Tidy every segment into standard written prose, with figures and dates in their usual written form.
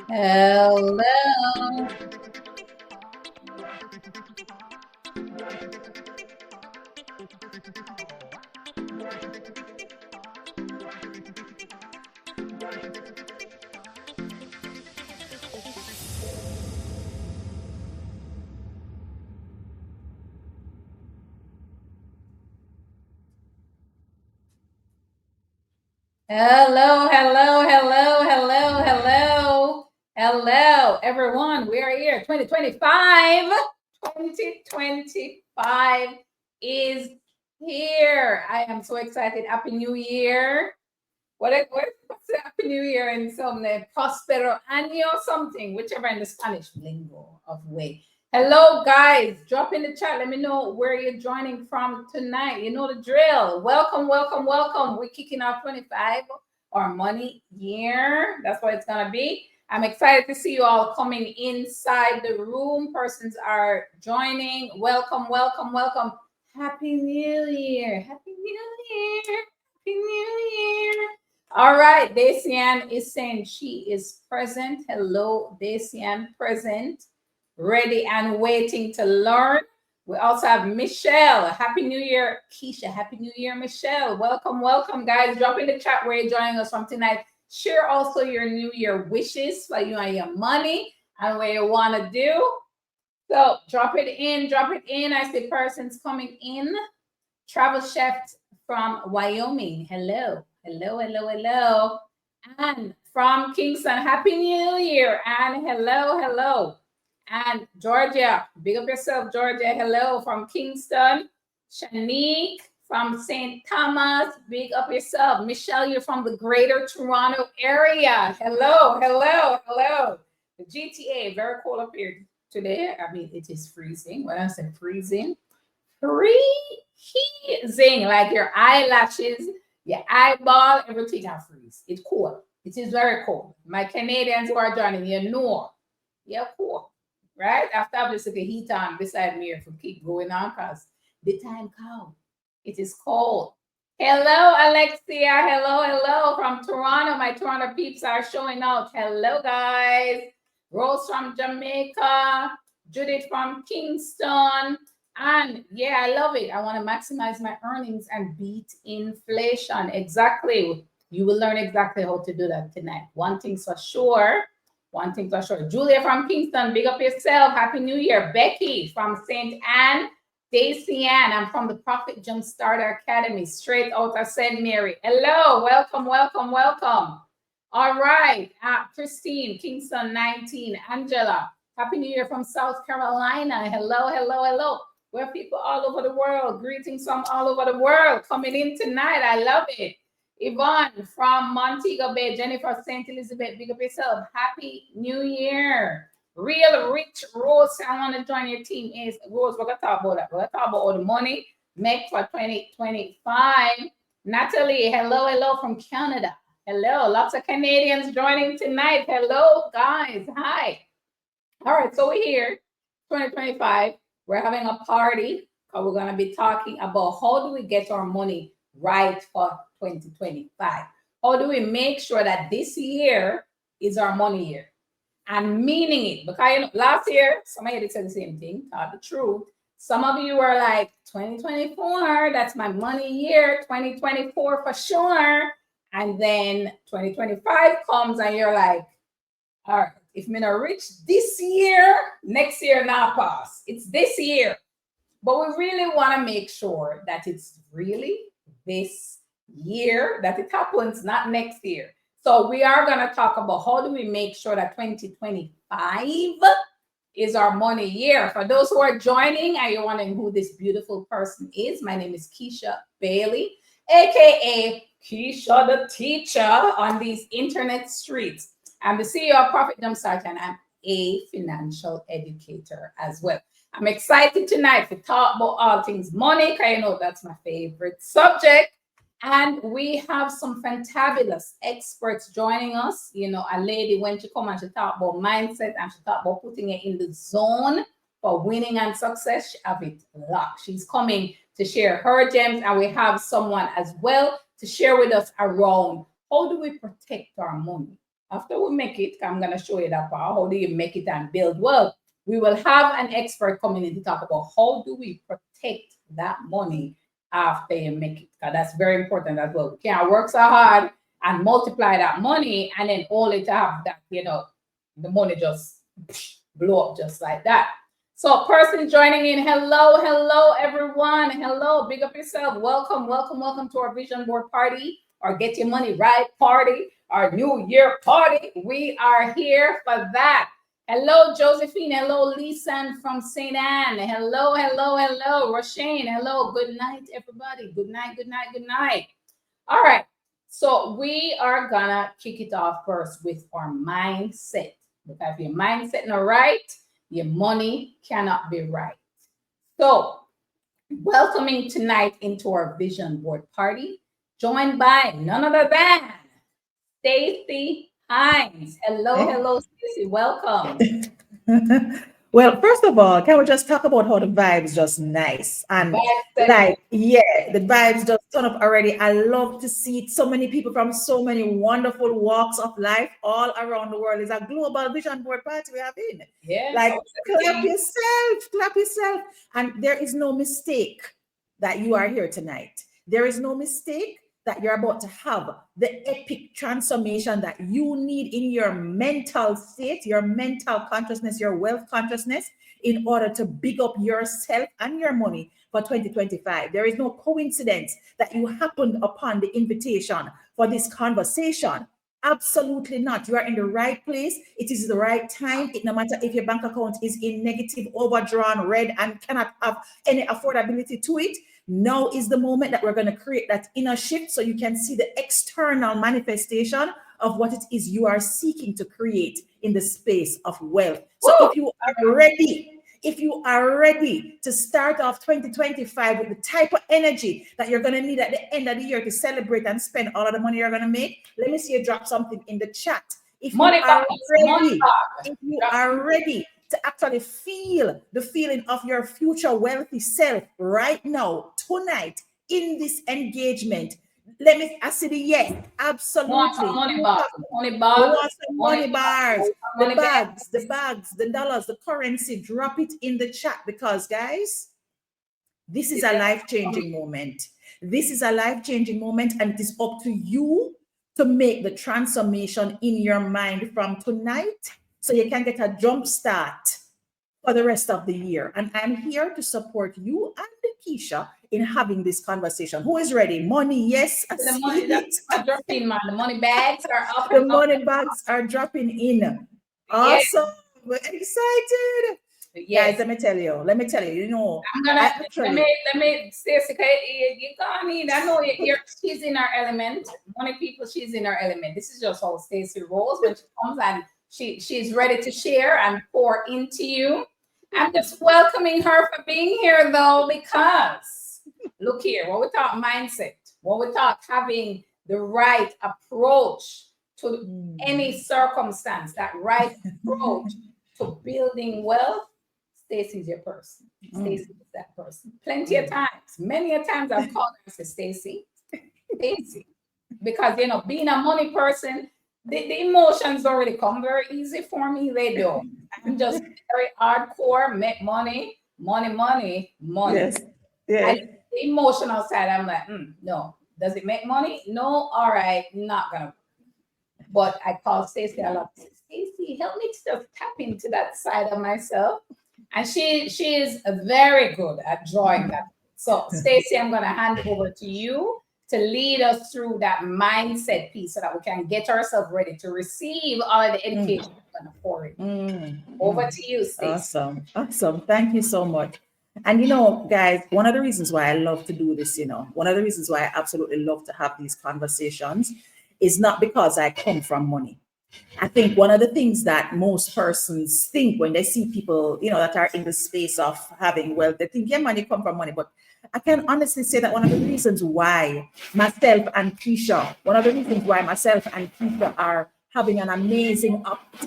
Hello. Hello, hello, hello, hello, hello, hello, everyone. We are here. 2025. 2025 is here. I am so excited. Happy New Year. What's the Happy New Year in some Prospero Año something, whichever in the Spanish lingo of way. Hello, guys. Drop in the chat. Let me know where you're joining from tonight. You know the drill. Welcome, welcome, welcome. We're kicking off 25, our money year. That's what it's going to be. I'm excited to see you all coming inside the room. Persons are joining. Welcome, welcome, welcome. Happy New Year. Happy New Year. Happy New Year. All right. Dacian is saying she is present. Hello, Dacian, present, ready and waiting to learn. We also have Michelle. Happy New Year, Keisha. Happy New Year, Michelle. Welcome, welcome, guys. Drop in the chat where you're joining us from tonight. Share also your New Year wishes for you and your money and what you want to do. So drop it in, drop it in. I see persons coming in. Travel Chef from Wyoming. Hello, hello, hello, hello. And from Kingston, Happy New Year. And hello, hello. And Georgia, big up yourself, Georgia. Hello from Kingston. Shanique from St. Thomas, big up yourself. Michelle, you're from the greater Toronto area. Hello, hello, hello. The GTA, very cold up here today. I mean, it is freezing. When I say freezing, freezing, like your eyelashes, your eyeball, everything I freeze. It's cold. It is very cold. My Canadians who are joining, you know, yeah, cool. Right? After I just the heat on beside me if we keep going on because the time cold. It is cold. Hello, Alexia. Hello, hello from Toronto. My Toronto peeps are showing out. Hello, guys. Rose from Jamaica. Judith from Kingston. And yeah, I love it. I want to maximize my earnings and beat inflation. Exactly. You will learn exactly how to do that tonight. One thing's for sure. One thing for sure. Julia from Kingston, big up yourself. Happy New Year. Becky from St. Anne. Daisy Ann, I'm from the Profit Jumpstarter Academy, straight out of St. Mary. Hello, welcome, welcome, welcome. All right, Christine, Kingston 19. Angela, Happy New Year from South Carolina. Hello, hello, hello. We're people all over the world. Greetings from all over the world coming in tonight. I love it. Yvonne from Montego Bay, Jennifer St. Elizabeth, big up yourself. Happy New Year. Real Rich Rose, I want to join your team. Is Rose, we're going to talk about that. We're going to talk about all the money make for 2025. Natalie, hello, hello from Canada. Hello, lots of Canadians joining tonight. Hello, guys. Hi. All right, so we're here, 2025. We're having a party because we're going to be talking about how do we get our money right for 2025. How do we make sure that this year is our money year? And meaning it, because you know, last year somebody did say the same thing, taught the truth. Some of you were like 2024, that's my money year, 2024 for sure. And then 2025 comes and you're like, all right, if I'm not rich this year, next year not pass. It's this year. But we really want to make sure that it's really this year that it happens, not next year. So we are going to talk about how do we make sure that 2025 is our money year. For those who are joining and you're wondering who this beautiful person is, my name is Keisha Bailey, aka Keisha the Teacher on these internet streets. I'm the CEO of Profit Jumpstart and I'm a financial educator as well. I'm excited tonight to talk about all things money, because you know that's my favorite subject. And we have some fantabulous experts joining us. You know, a lady, when she come and she talk about mindset and she talk about putting it in the zone for winning and success, she have it locked. She's coming to share her gems, and we have someone as well to share with us around how do we protect our money after we make it, I'm going to show you that part. How do you make it and build wealth? We will have an expert coming in to talk about how do we protect that money after you make it. Because that's very important as well. We can't work so hard and multiply that money and then only to have that, the money just blow up just like that. So person joining in, hello everyone. Hello, big up yourself. Welcome to our vision board party, or get your money right party, our new year party. We are here for that. Hello, Josephine. Hello, Lisan from St. Anne. Hello. Roshane. Hello. Good night, everybody. Good night. All right. So we are gonna kick it off first with our mindset. Because if your mindset not right, your money cannot be right. So welcoming tonight into our vision board party, joined by none other than Stacey Hines. Hello, Stacey. Welcome. Well, first of all, can we just talk about how the vibes just nice and the vibes just turn up already. I love to see so many people from so many wonderful walks of life all around the world. It's a global vision board party we have in. Yeah. Like clap yourself. And there is no mistake that you are here tonight. There is no mistake that you're about to have the epic transformation that you need in your mental state, your mental consciousness, your wealth consciousness, in order to big up yourself and your money for 2025. There is no coincidence that you happened upon the invitation for this conversation. Absolutely not. You are in the right place. It is the right time. No matter if your bank account is in negative, overdrawn, red, and cannot have any affordability to it. Now is the moment that we're going to create that inner shift so you can see the external manifestation of what it is you are seeking to create in the space of wealth. So if you are ready to start off 2025 with the type of energy that you're going to need at the end of the year to celebrate and spend all of the money you're going to make, let me see you drop something in the chat. If you are ready to actually feel the feeling of your future wealthy self right now, tonight, in this engagement, I see the yes, absolutely. Money bars, the bags, the dollars, the currency, drop it in the chat, because guys, this is a life-changing moment. This is a life-changing moment, and it is up to you to make the transformation in your mind from tonight, so you can get a jump start for the rest of the year. And I'm here to support you and Keisha in having this conversation. Who is ready? Money, yes. The money that's dropping, man. The money bags are up. The money bags are dropping in. Awesome. Yes. We're excited. Yes. Guys, let me tell you, I'm gonna let me Stacey, you come in. I know she's in her element. Money people, she's in her element. This is just how Stacey rolls when she comes and she's ready to share and pour into you. I'm just welcoming her for being here though, because look here, what we talk mindset, what we talk having the right approach to any circumstance, that right approach to building wealth. Stacey's your person. Stacey is that person. Many a times I've called her and said, Stacey, because being a money person, the emotions already come very easy for me. They don't. I'm just very hardcore, make money. Yes. Yeah. And the emotional side, I'm like, no. Does it make money? No. All right, not gonna. But I call Stacey a lot. Stacey, help me to just tap into that side of myself. And she is very good at drawing that. So Stacey, I'm gonna hand over to you to lead us through that mindset piece so that we can get ourselves ready to receive all of the education we're going to pour in. Over to you, Stacey. Awesome. Thank you so much. And guys, one of the reasons why I love to do this, one of the reasons why I absolutely love to have these conversations is not because I come from money. I think one of the things that most persons think when they see people, that are in the space of having wealth, they think, yeah, money come from money. But I can honestly say that one of the reasons why myself and Keisha are having an amazing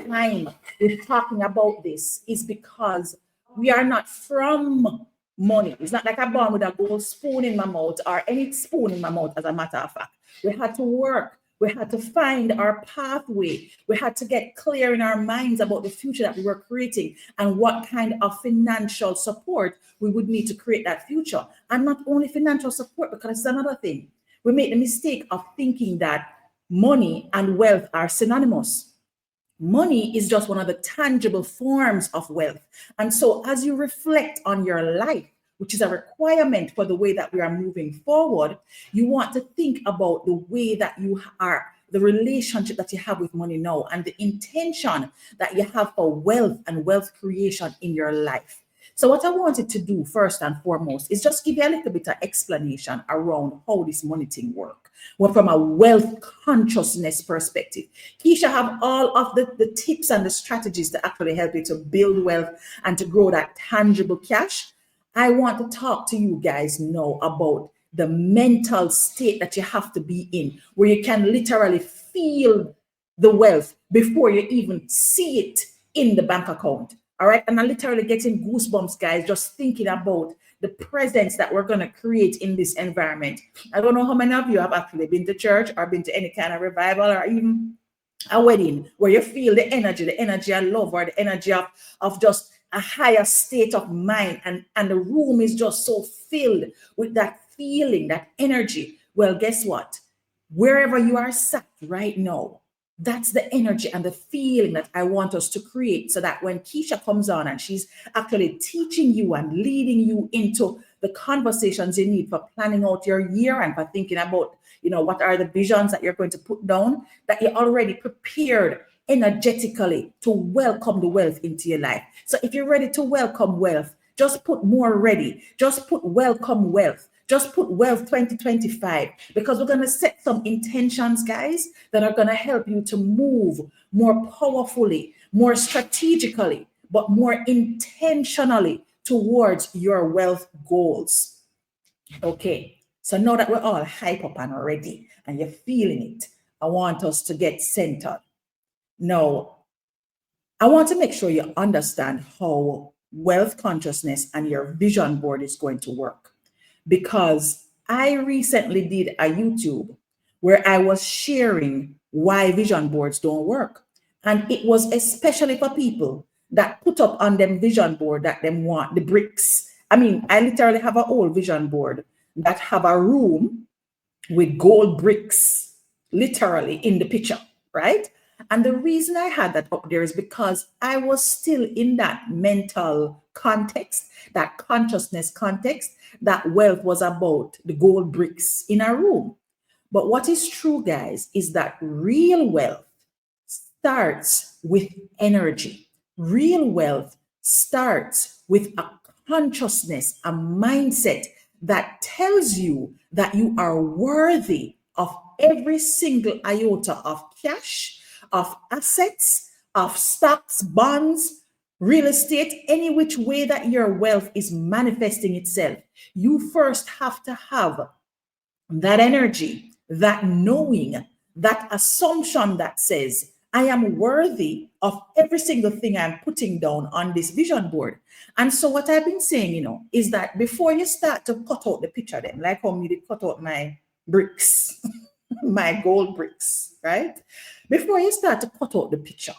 time with talking about this is because we are not from money. It's not like I'm born with a gold spoon in my mouth or any spoon in my mouth, as a matter of fact. We had to work We had to find our pathway. We had to get clear in our minds about the future that we were creating and what kind of financial support we would need to create that future. And not only financial support, because it's another thing. We make the mistake of thinking that money and wealth are synonymous. Money is just one of the tangible forms of wealth. And so as you reflect on your life, which is a requirement for the way that we are moving forward, you want to think about the way that you are, the relationship that you have with money now, and the intention that you have for wealth and wealth creation in your life. So what I wanted to do first and foremost is just give you a little bit of explanation around how this money thing works. Well, from a wealth consciousness perspective, Keisha have all of the tips and the strategies to actually help you to build wealth and to grow that tangible cash. I want to talk to you guys now about the mental state that you have to be in, where you can literally feel the wealth before you even see it in the bank account. All right. And I'm literally getting goosebumps, guys, just thinking about the presence that we're going to create in this environment. I don't know how many of you have actually been to church or been to any kind of revival or even a wedding where you feel the energy of love, or the energy of just a higher state of mind. And the room is just so filled with that feeling, that energy. Well, guess what? Wherever you are sat right now, that's the energy and the feeling that I want us to create, so that when Keisha comes on and she's actually teaching you and leading you into the conversations you need for planning out your year and for thinking about, what are the visions that you're going to put down, that you're already prepared energetically to welcome the wealth into your life. So if you're ready to welcome wealth, just put more ready. Just put welcome wealth. Just put wealth 2025, because we're going to set some intentions, guys, that are going to help you to move more powerfully, more strategically, but more intentionally towards your wealth goals. Okay, so now that we're all hype up and ready and you're feeling it, I want us to get centered. Now, I want to make sure you understand how wealth consciousness and your vision board is going to work. Because I recently did a YouTube where I was sharing why vision boards don't work. And it was especially for people that put up on them vision board that them want the bricks. I mean, I literally have an old vision board that have a room with gold bricks, literally in the picture, right? And the reason I had that up there is because I was still in that mental context, that consciousness context, that wealth was about the gold bricks in a room. But what is true, guys, is that real wealth starts with energy. Real wealth starts with a consciousness, a mindset that tells you that you are worthy of every single iota of cash, of assets, of stocks, bonds, real estate, any which way that your wealth is manifesting itself. You first have to have that energy, that knowing, that assumption that says, I am worthy of every single thing I'm putting down on this vision board. And so what I've been saying, is that before you start to cut out the picture, then, like how me did cut out my bricks, my gold bricks, right? Before you start to cut out the picture,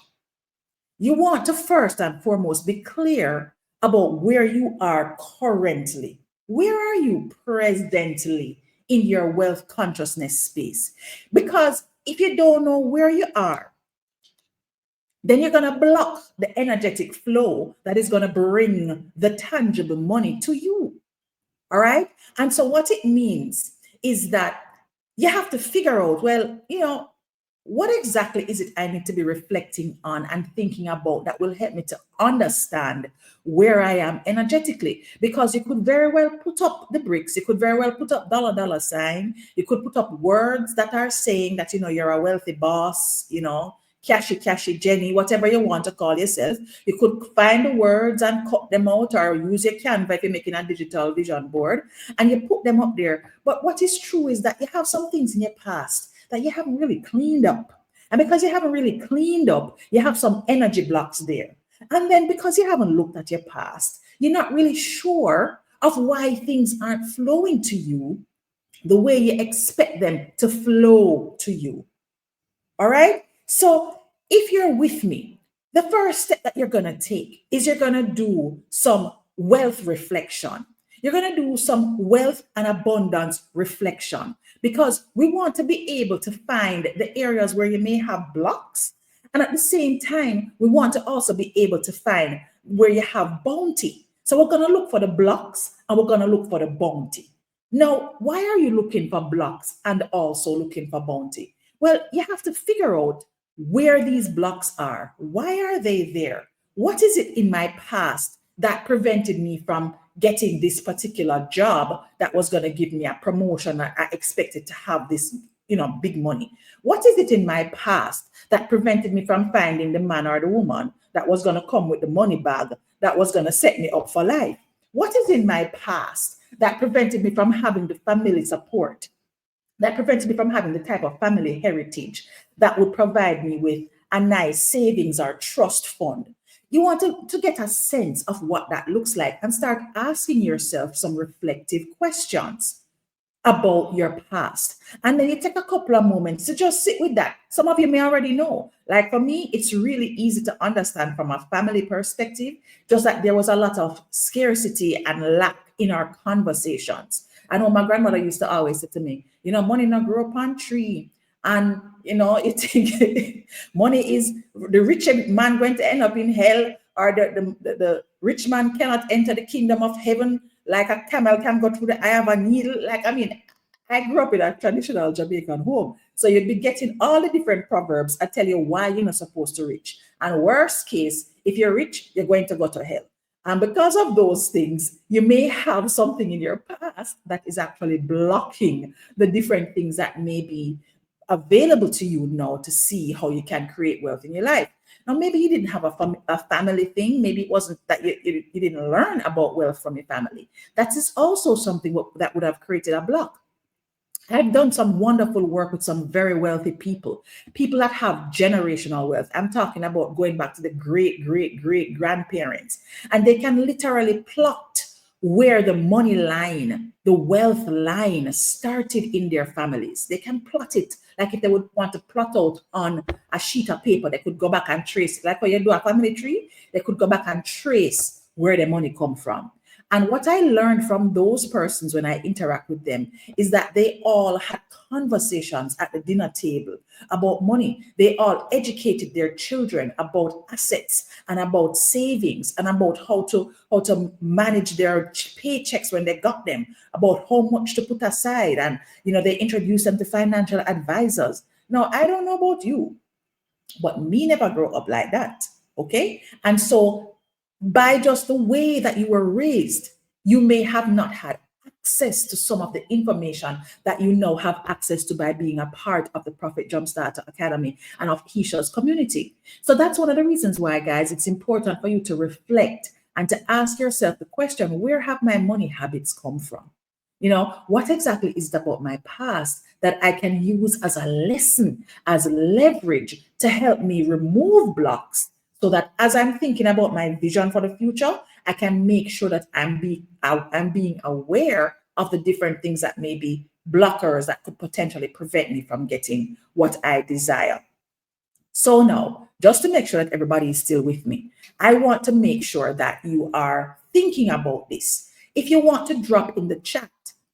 you want to first and foremost be clear about where you are currently. Where are you presently in your wealth consciousness space? Because if you don't know where you are, then you're going to block the energetic flow that is going to bring the tangible money to you. All right. And so what it means is that you have to figure out, well, what exactly is it I need to be reflecting on and thinking about that will help me to understand where I am energetically? Because you could very well put up the bricks, you could very well put up dollar sign, you could put up words that are saying that, you're a wealthy boss, cashy Jenny, whatever you want to call yourself. You could find the words and cut them out, or use your Canva if you're making a digital vision board, and you put them up there. But what is true is that you have some things in your past that you haven't really cleaned up. And because you haven't really cleaned up, you have some energy blocks there. And then because you haven't looked at your past, you're not really sure of why things aren't flowing to you the way you expect them to flow to you. All right. So if you're with me, the first step that you're going to take is you're going to do some wealth reflection. You're going to do some wealth and abundance reflection because we want to be able to find the areas where you may have blocks. And at the same time, we want to also be able to find where you have bounty. So we're going to look for the blocks and we're going to look for the bounty. Now, why are you looking for blocks and also looking for bounty? Well, you have to figure out where these blocks are. Why are they there? What is it in my past that prevented me from getting this particular job that was going to give me a promotion? I expected to have this, big money. What is it in my past that prevented me from finding the man or the woman that was going to come with the money bag that was going to set me up for life? What is in my past that prevented me from having the family support, that prevented me from having the type of family heritage that would provide me with a nice savings or trust fund? You want to get a sense of what that looks like and start asking yourself some reflective questions about your past. And then you take a couple of moments to just sit with that. Some of you may already know. Like for me, it's really easy to understand from a family perspective, just that there was a lot of scarcity and lack in our conversations. I know my grandmother used to always say to me, money not grow up on tree. And, you think money is the rich man going to end up in hell, or the rich man cannot enter the kingdom of heaven like a camel can go through the eye of a needle. I grew up in a traditional Jamaican home. So you'd be getting all the different proverbs. I tell you why you're not supposed to rich. And worst case, if you're rich, you're going to go to hell. And because of those things, you may have something in your past that is actually blocking the different things that may be available to you now to see how you can create wealth in your life. Now, maybe you didn't have a family thing. Maybe it wasn't that you didn't learn about wealth from your family. That is also something that would have created a block. I've done some wonderful work with some very wealthy people that have generational wealth. I'm talking about going back to the great, great, great grandparents, and they can literally plot where the money line, the wealth line started in their families. They can plot it. Like if they would want to plot out on a sheet of paper, they could go back and trace, like when you do a family tree, they could go back and trace where the money come from. And what I learned from those persons when I interact with them is that they all had conversations at the dinner table about money. They all educated their children about assets and about savings and about how to manage their paychecks when they got them, about how much to put aside. And, they introduced them to financial advisors. Now, I don't know about you, but me never grew up like that. Okay. And so by just the way that you were raised, you may have not had access to some of the information that you now have access to by being a part of the Profit Jumpstarter Academy and of Keisha's community. So that's one of the reasons why, guys, it's important for you to reflect and to ask yourself the question, where have my money habits come from? What exactly is it about my past that I can use as a lesson, as leverage to help me remove blocks, so that as I'm thinking about my vision for the future, I can make sure that I'm being aware of the different things that may be blockers that could potentially prevent me from getting what I desire. So now, just to make sure that everybody is still with me, I want to make sure that you are thinking about this. If you want to drop in the chat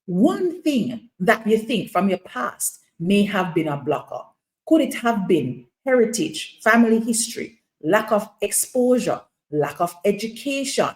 one thing that you think from your past may have been a blocker, could it have been heritage, family history, lack of exposure, lack of education,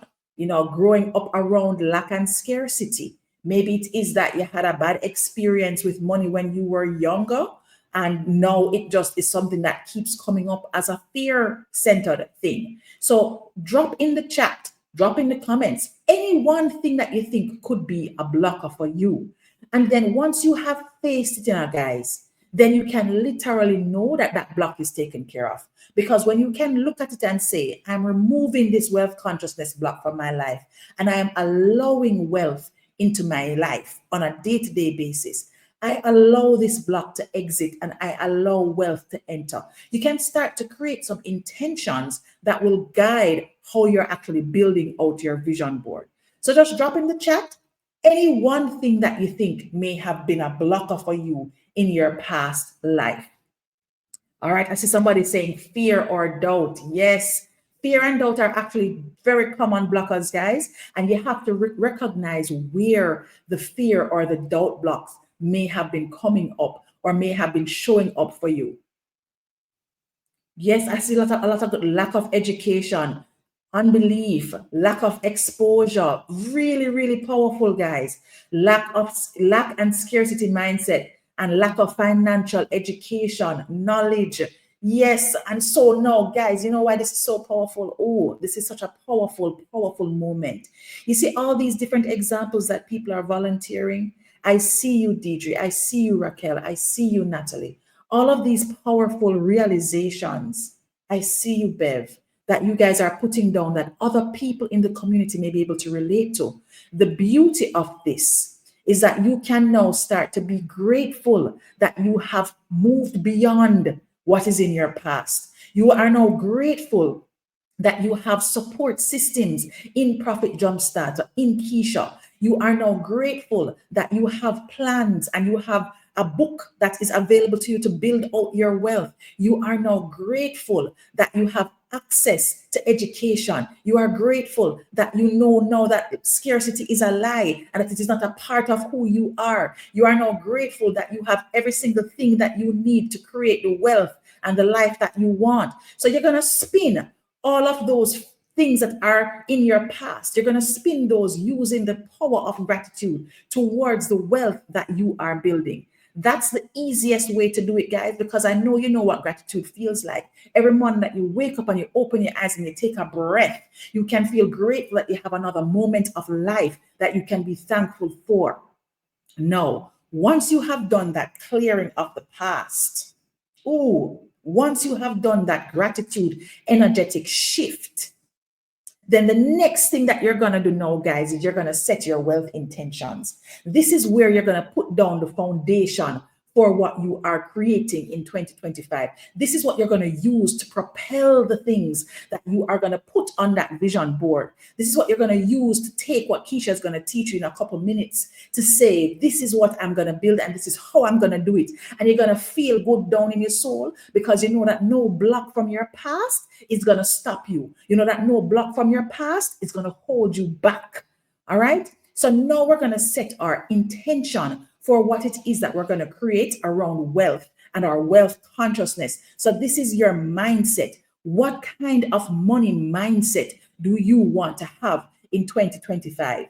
growing up around lack and scarcity? Maybe it is that you had a bad experience with money when you were younger, and now it just is something that keeps coming up as a fear-centered thing. So drop in the chat, drop in the comments, any one thing that you think could be a blocker for you. And then once you have faced it, guys, then you can literally know that that block is taken care of. Because when you can look at it and say, I'm removing this wealth consciousness block from my life, and I am allowing wealth into my life on a day-to-day basis, I allow this block to exit and I allow wealth to enter. You can start to create some intentions that will guide how you're actually building out your vision board. So just drop in the chat any one thing that you think may have been a blocker for you in your past life. All right. I see somebody saying fear or doubt. Yes. Fear and doubt are actually very common blockers, guys. And you have to recognize where the fear or the doubt blocks may have been coming up or may have been showing up for you. Yes, I see a lot of lack of education, unbelief, lack of exposure. Really, really powerful, guys. Lack and scarcity mindset and lack of financial education, knowledge. Yes, and so now, guys, you know why this is so powerful? Oh, this is such a powerful, powerful moment. You see all these different examples that people are volunteering. I see you, Deidre. I see you, Raquel. I see you, Natalie. All of these powerful realizations. I see you, Bev, that you guys are putting down that other people in the community may be able to relate to. The beauty of this is that you can now start to be grateful that you have moved beyond what is in your past. You are now grateful that you have support systems in Profit Jumpstart, in Keisha. You are now grateful that you have plans and you have a book that is available to you to build out your wealth. You are now grateful that you have access to education. You are grateful that you know now that scarcity is a lie and that it is not a part of who you are. You are now grateful that you have every single thing that you need to create the wealth and the life that you want. So you're going to spin all of those things that are in your past. You're going to spin those using the power of gratitude towards the wealth that you are building. That's the easiest way to do it, guys, because I know you know what gratitude feels like. Every morning that you wake up and you open your eyes and you take a breath, you can feel grateful that you have another moment of life that you can be thankful for. Now, once you have done that clearing of the past, once you have done that gratitude energetic shift, then the next thing that you're going to do now, guys, is you're going to set your wealth intentions. This is where you're going to put down the foundation for what you are creating in 2025. This is what you're going to use to propel the things that you are going to put on that vision board. This is what you're going to use to take what Keisha is going to teach you in a couple minutes to say, this is what I'm going to build and this is how I'm going to do it. And you're going to feel good down in your soul because you know that no block from your past is going to stop you. You know that no block from your past is going to hold you back. All right. So now we're going to set our intention for what it is that we're going to create around wealth and our wealth consciousness. So this is your mindset. What kind of money mindset do you want to have in 2025?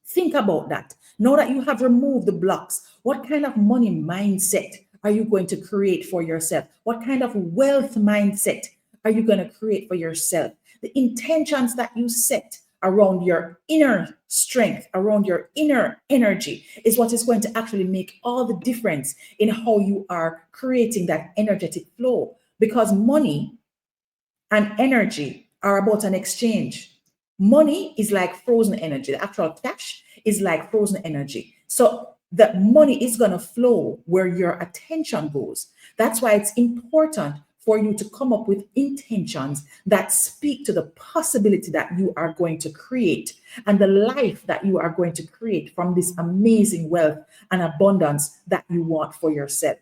Think about that. Now that you have removed the blocks, what kind of money mindset are you going to create for yourself? What kind of wealth mindset are you going to create for yourself? The intentions that you set around your inner strength, around your inner energy is what is going to actually make all the difference in how you are creating that energetic flow. Because money and energy are about an exchange. Money is like frozen energy. The actual cash is like frozen energy. So the money is going to flow where your attention goes. That's why it's important for you to come up with intentions that speak to the possibility that you are going to create and the life that you are going to create from this amazing wealth and abundance that you want for yourself.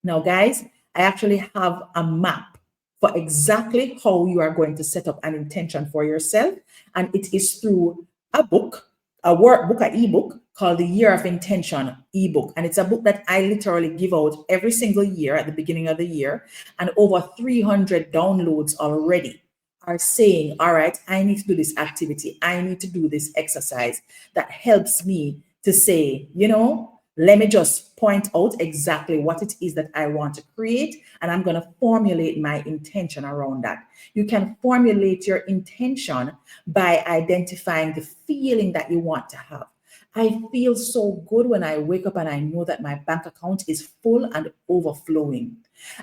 Now, guys, I actually have a map for exactly how you are going to set up an intention for yourself. And it is through a book, a workbook, an ebook called the Year of Intention ebook. And it's a book that I literally give out every single year at the beginning of the year. And over 300 downloads already are saying, all right, I need to do this activity. I need to do this exercise that helps me to say, you know, let me just point out exactly what it is that I want to create, and I'm going to formulate my intention around that. You can formulate your intention by identifying the feeling that you want to have. I feel so good when I wake up and I know that my bank account is full and overflowing.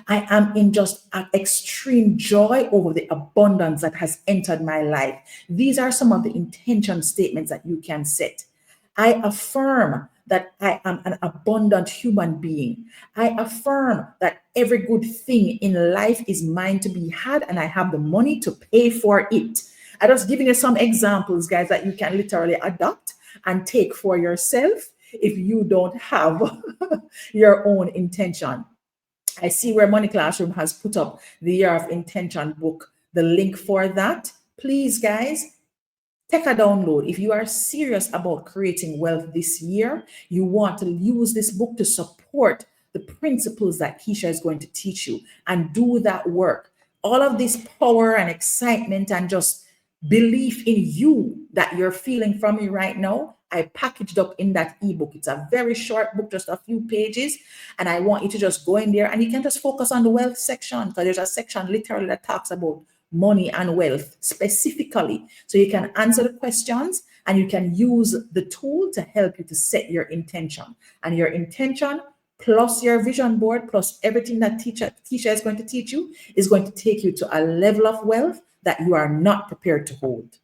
I am in just an extreme joy over the abundance that has entered my life. These are some of the intention statements that you can set. I affirm that I am an abundant human being. I affirm that every good thing in life is mine to be had and I have the money to pay for it. I'm just giving you some examples, guys, that you can literally adopt and take for yourself if you don't have your own intention. I see where Money Classroom has put up the Year of Intention book, the link for that. Please, guys, take a download. If you are serious about creating wealth this year, you want to use this book to support the principles that Keisha is going to teach you and do that work. All of this power and excitement and just belief in you that you're feeling from me right now, I packaged up in that ebook. It's a very short book, just a few pages. And I want you to just go in there and you can just focus on the wealth section, because there's a section literally that talks about money and wealth specifically. So you can answer the questions and you can use the tool to help you to set your intention. And your intention plus your vision board plus everything that Keisha is going to teach you is going to take you to a level of wealth that you are not prepared to hold.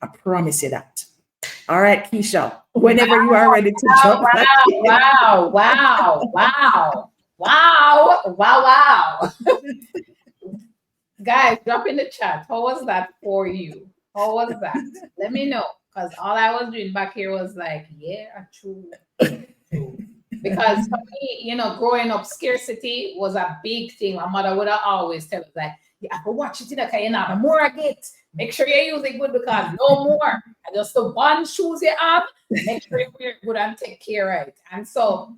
I promise you that. All right, Keisha, whenever you are ready to jump back in. Wow. Guys, drop in the chat. How was that for you? How was that? Let me know. Because all I was doing back here was like, yeah, true. Because for me, you know, growing up, scarcity was a big thing. My mother would always tell us like, you have to watch it in the car, you know, the more I get, make sure you use it good because no more. And just the one shoes you have, make sure you wear it good and take care of it. And so,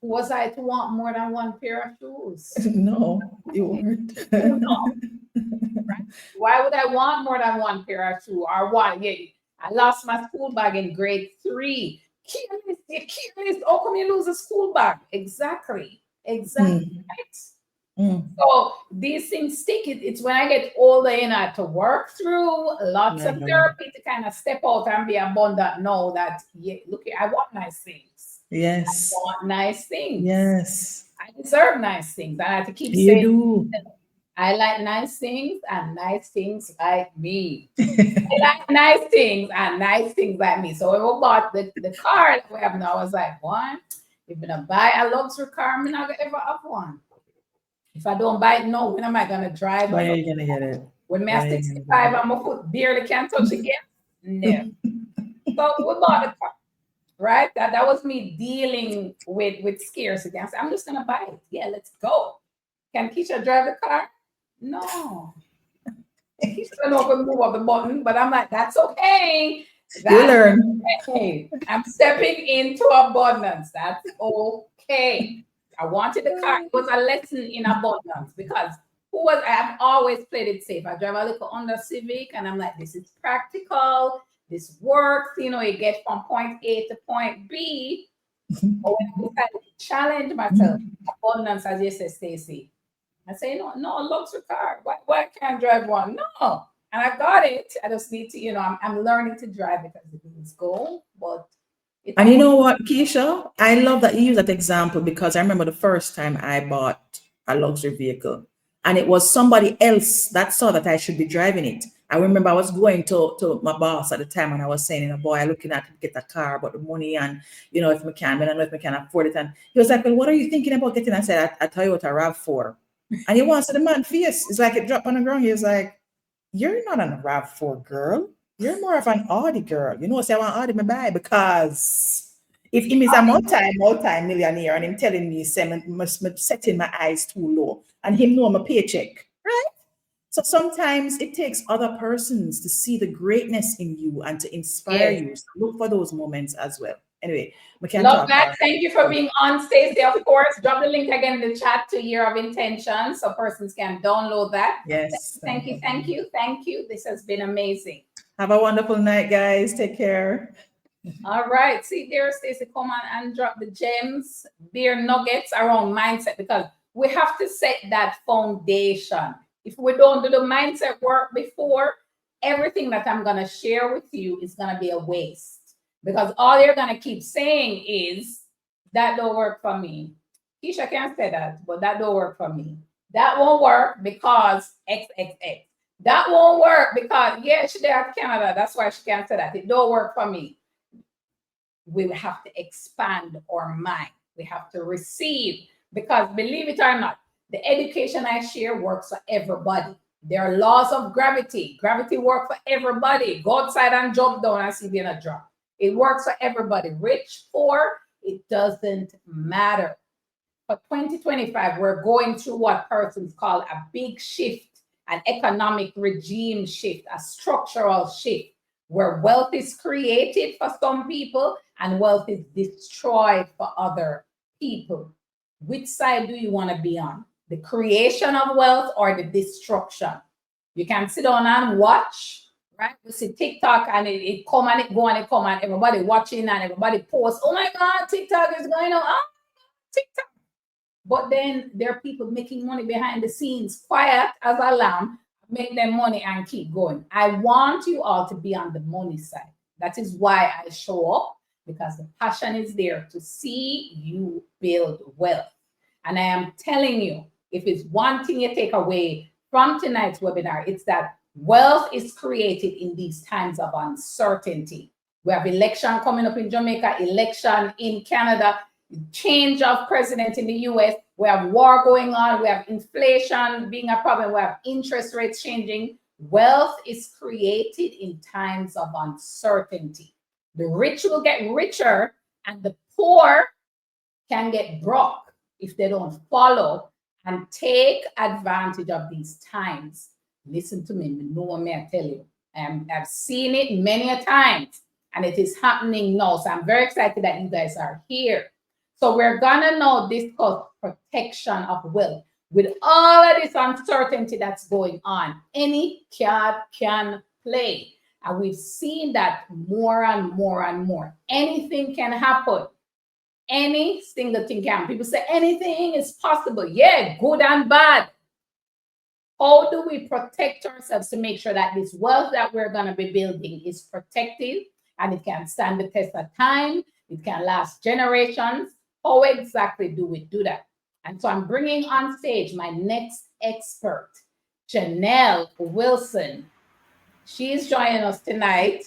was I to want more than one pair of shoes? No, you weren't. No. Right? Why would I want more than one pair of shoes? Or one? Yeah, I lost my school bag in grade 3. Careless. How come you lose a school bag? Exactly. Right? So these things stick. It's when I get older, you know, to work through lots of therapy to kind of step out and be abundant. Know that, yeah, look, I want nice things. Yes. I want nice things. Yes. I deserve nice things. I have to keep You saying, do. I like nice things and nice things like me. I like nice things and nice things like me. So when we bought the car that we have now, I was like, one, if I'm gonna buy a luxury car, I'm not gonna ever have one. If I don't buy it now, when am I gonna drive? When are you gonna get it? When me at 65 and my foot barely can touch again? No. So we bought the car, right? That was me dealing with scarcity. I said, I'm just gonna buy it. Yeah, let's go. Can Keisha drive the car? No. Keisha don't know if I move up the button, but I'm like, that's okay. You learn. Okay. I'm stepping into abundance. That's okay. I wanted the car. It was a lesson in abundance because I've always played it safe. I drive a little Honda Civic and I'm like, this is practical. This works. You know, you get from point A to point B. But when I decided to challenge myself, abundance, as you say, Stacey, I say, no, luxury car. Why can't I drive one? No. And I got it. I just need to, you know, I'm learning to drive it as it is go. But and you know what, Keisha? I love that you use that example because I remember the first time I bought a luxury vehicle and it was somebody else that saw that I should be driving it. I remember I was going to my boss at the time and I was saying, you know, boy, I'm looking at to get a car, but the money and, you know, if we can, I don't know if we can afford it. And he was like, well, what are you thinking about getting? I said, I tell you what, a RAV4. And he wants the man fierce. It's like it dropped on the ground. He was like, you're not a RAV4 girl. You're more of an Audi girl. You know, say I want Audi me buy because if him is a multi-millionaire and him telling me setting my eyes too low and him know my paycheck, right? So sometimes it takes other persons to see the greatness in you and to inspire you. So look for those moments as well. Anyway, we can love that. Thank you for being on, Stacey. Of course, drop the link again in the chat to Year of Intention so persons can download that. Yes. Thank you. This has been amazing. Have a wonderful night, guys. Take care. All right. See there, Stacey, come on and drop the gems, beer nuggets around mindset because we have to set that foundation. If we don't do the mindset work before, everything that I'm going to share with you is going to be a waste. Because all you're going to keep saying is, that don't work for me. Keisha can't say that, but that don't work for me. That won't work because XXX. That won't work because, yeah, she's there at Canada. That's why she can't say that. It don't work for me. We have to expand our mind. We have to receive. Because believe it or not, the education I share works for everybody. There are laws of gravity. Gravity works for everybody. Go outside and jump down and see if you're not drop. It works for everybody. Rich, poor, it doesn't matter. for 2025, we're going through what persons call a big shift, an economic regime shift, a structural shift, where wealth is created for some people and wealth is destroyed for other people. Which side do you want to be on? The creation of wealth or the destruction? You can sit down and watch, right? You see TikTok and it come and it go and it come and everybody watching and everybody posts, oh my God, TikTok is going on. Oh, TikTok. But then there are people making money behind the scenes, quiet as a lamb, make them money and keep going. I want you all to be on the money side. That is why I show up, because the passion is there to see you build wealth. And I am telling you, if it's one thing you take away from tonight's webinar, it's that wealth is created in these times of uncertainty. We have election coming up in Jamaica, election in Canada, change of president in the US. We have war going on. We have inflation being a problem. We have interest rates changing. Wealth is created in times of uncertainty. The rich will get richer and the poor can get broke if they don't follow and take advantage of these times. Listen to me, no one may tell you. I've seen it many a times and it is happening now. So I'm very excited that you guys are here. So we're gonna now discuss protection of wealth. With all of this uncertainty that's going on, any card can play. And we've seen that more and more and more. Anything can happen. Any single thing can. People say anything is possible. Yeah, good and bad. How do we protect ourselves to make sure that this wealth that we're going to be building is protected and it can stand the test of time? It can last generations. How exactly do we do that? And so I'm bringing on stage my next expert, Janelle Wilson. She's joining us tonight.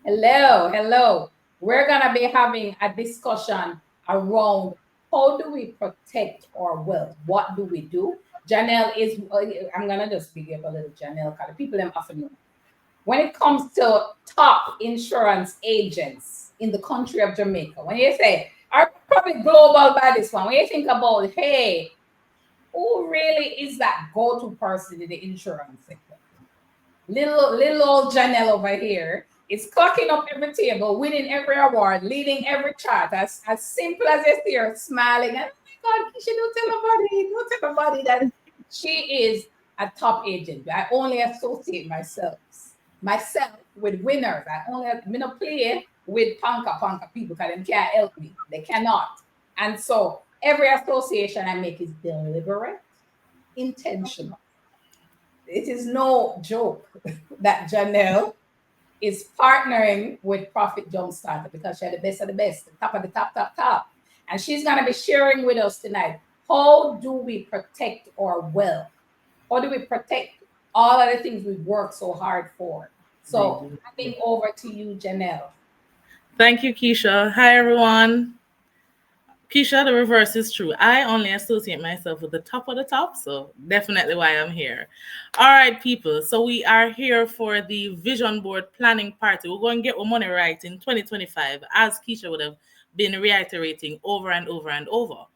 Hello, hello. We're going to be having a discussion around how do we protect our wealth? What do we do? Janelle is, I'm going to just big up a little Janelle because people them often know. When it comes to top insurance agents in the country of Jamaica, when you say, are probably global by this one, when you think about, hey, who really is that go-to person in the insurance sector? Little old Janelle over here is clocking up every table, winning every award, leading every chart, as simple as you see her smiling. And oh my God, she don't tell nobody that she is a top agent. I only associate myself with winners. I don't play with panka people because they can't help me. They cannot. And so every association I make is deliberate, intentional. It is no joke that Janelle is partnering with Profit Jumpstarter because she's the best of the best, the top of the top. And she's going to be sharing with us tonight, how do we protect our wealth? How do we protect all of the things we've worked so hard for? So handing over to you, Janelle. Thank you, Keisha. Hi, everyone. Keisha, the reverse is true. I only associate myself with the top of the top, so definitely why I'm here. All right, people. So we are here for the vision board planning party. We're going to get our money right in 2025, as Keisha would have been reiterating over and over and over.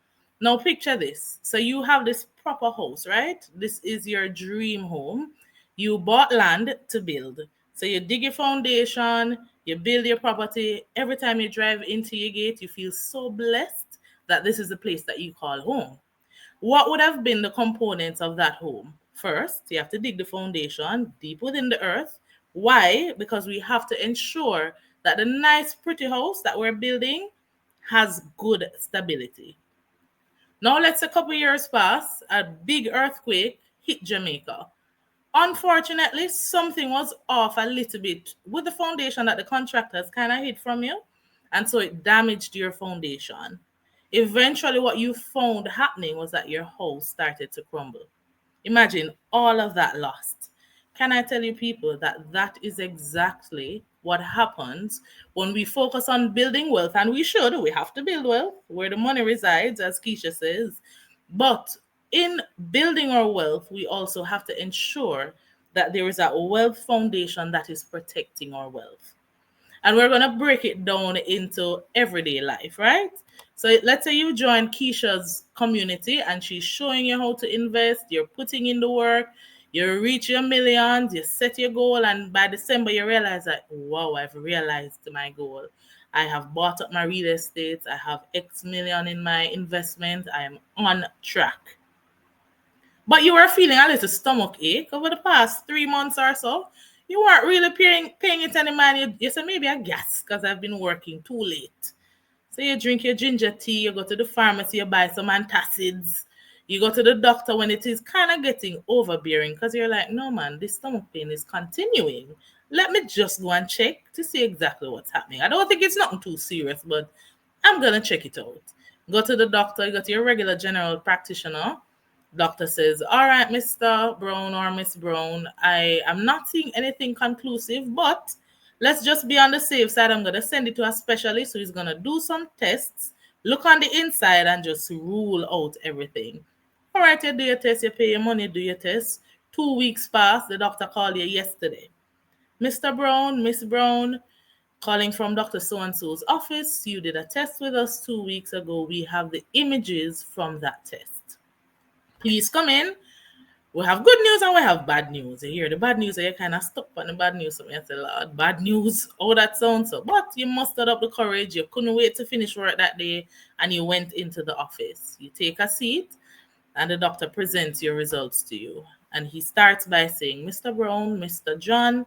Now, picture this. So you have this proper house, right? This is your dream home. You bought land to build. So you dig your foundation, you build your property. Every time you drive into your gate, you feel so blessed that this is the place that you call home. What would have been the components of that home? First, you have to dig the foundation deep within the earth. Why? Because we have to ensure that the nice, pretty house that we're building has good stability. Now, let's a couple years pass, a big earthquake hit Jamaica. Unfortunately, something was off a little bit with the foundation that the contractors kind of hid from you, and so it damaged your foundation. Eventually, what you found happening was that your house started to crumble. Imagine all of that lost. Can I tell you, people, that that is exactly what happens when we focus on building wealth? And we have to build wealth where the money resides, as Keisha says. But in building our wealth, we also have to ensure that there is a wealth foundation that is protecting our wealth. And we're going to break it down into everyday life, right? So let's say you join Keisha's community and she's showing you how to invest, you're putting in the work, you reach your millions, you set your goal, and by December you realize that, wow, I've realized my goal. I have bought up my real estate, I have X million in my investment, I am on track. But you were feeling a little stomach ache over the past 3 months or so. You weren't really paying it any mind. You said maybe I gas because I've been working too late. So you drink your ginger tea, you go to the pharmacy, you buy some antacids, you go to the doctor when it is kind of getting overbearing because you're like, no man, this stomach pain is continuing. Let me just go and check to see exactly what's happening. I don't think it's nothing too serious, but I'm going to check it out. Go to the doctor, you go to your regular general practitioner. Doctor says, all right, Mr. Brown or Miss Brown, I am not seeing anything conclusive, but let's just be on the safe side. I'm going to send it to a specialist who is going to do some tests, look on the inside, and just rule out everything. All right, you do your test, you pay your money, do your test. 2 weeks pass, the doctor called you yesterday. Mr. Brown, Miss Brown, calling from Dr. So-and-so's office. You did a test with us 2 weeks ago. We have the images from that test. Please come in. We have good news and we have bad news. You hear the bad news, and you're kind of stuck on the bad news. So I say, Lord, bad news. Oh, that sounds so. But you mustered up the courage. You couldn't wait to finish work that day, and you went into the office. You take a seat, and the doctor presents your results to you. And he starts by saying, Mr. Brown, Mr. John,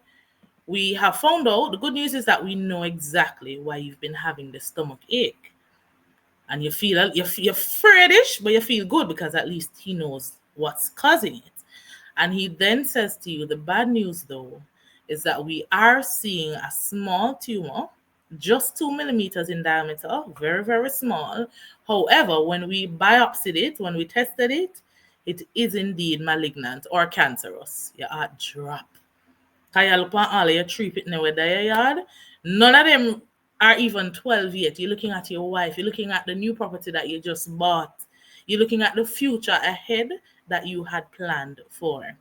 we have found out. The good news is that we know exactly why you've been having the stomach ache. And you're afraid-ish, but you feel good because at least he knows what's causing it. And he then says to you, the bad news though, is that we are seeing a small tumor, just 2 millimeters in diameter, very, very small. However, when we biopsied it, when we tested it, it is indeed malignant or cancerous. Your heart drop. Because you look at all of your treatment now with your yard, none of them are even 12 yet. You're looking at your wife, you're looking at the new property that you just bought, you're looking at the future ahead that you had planned for.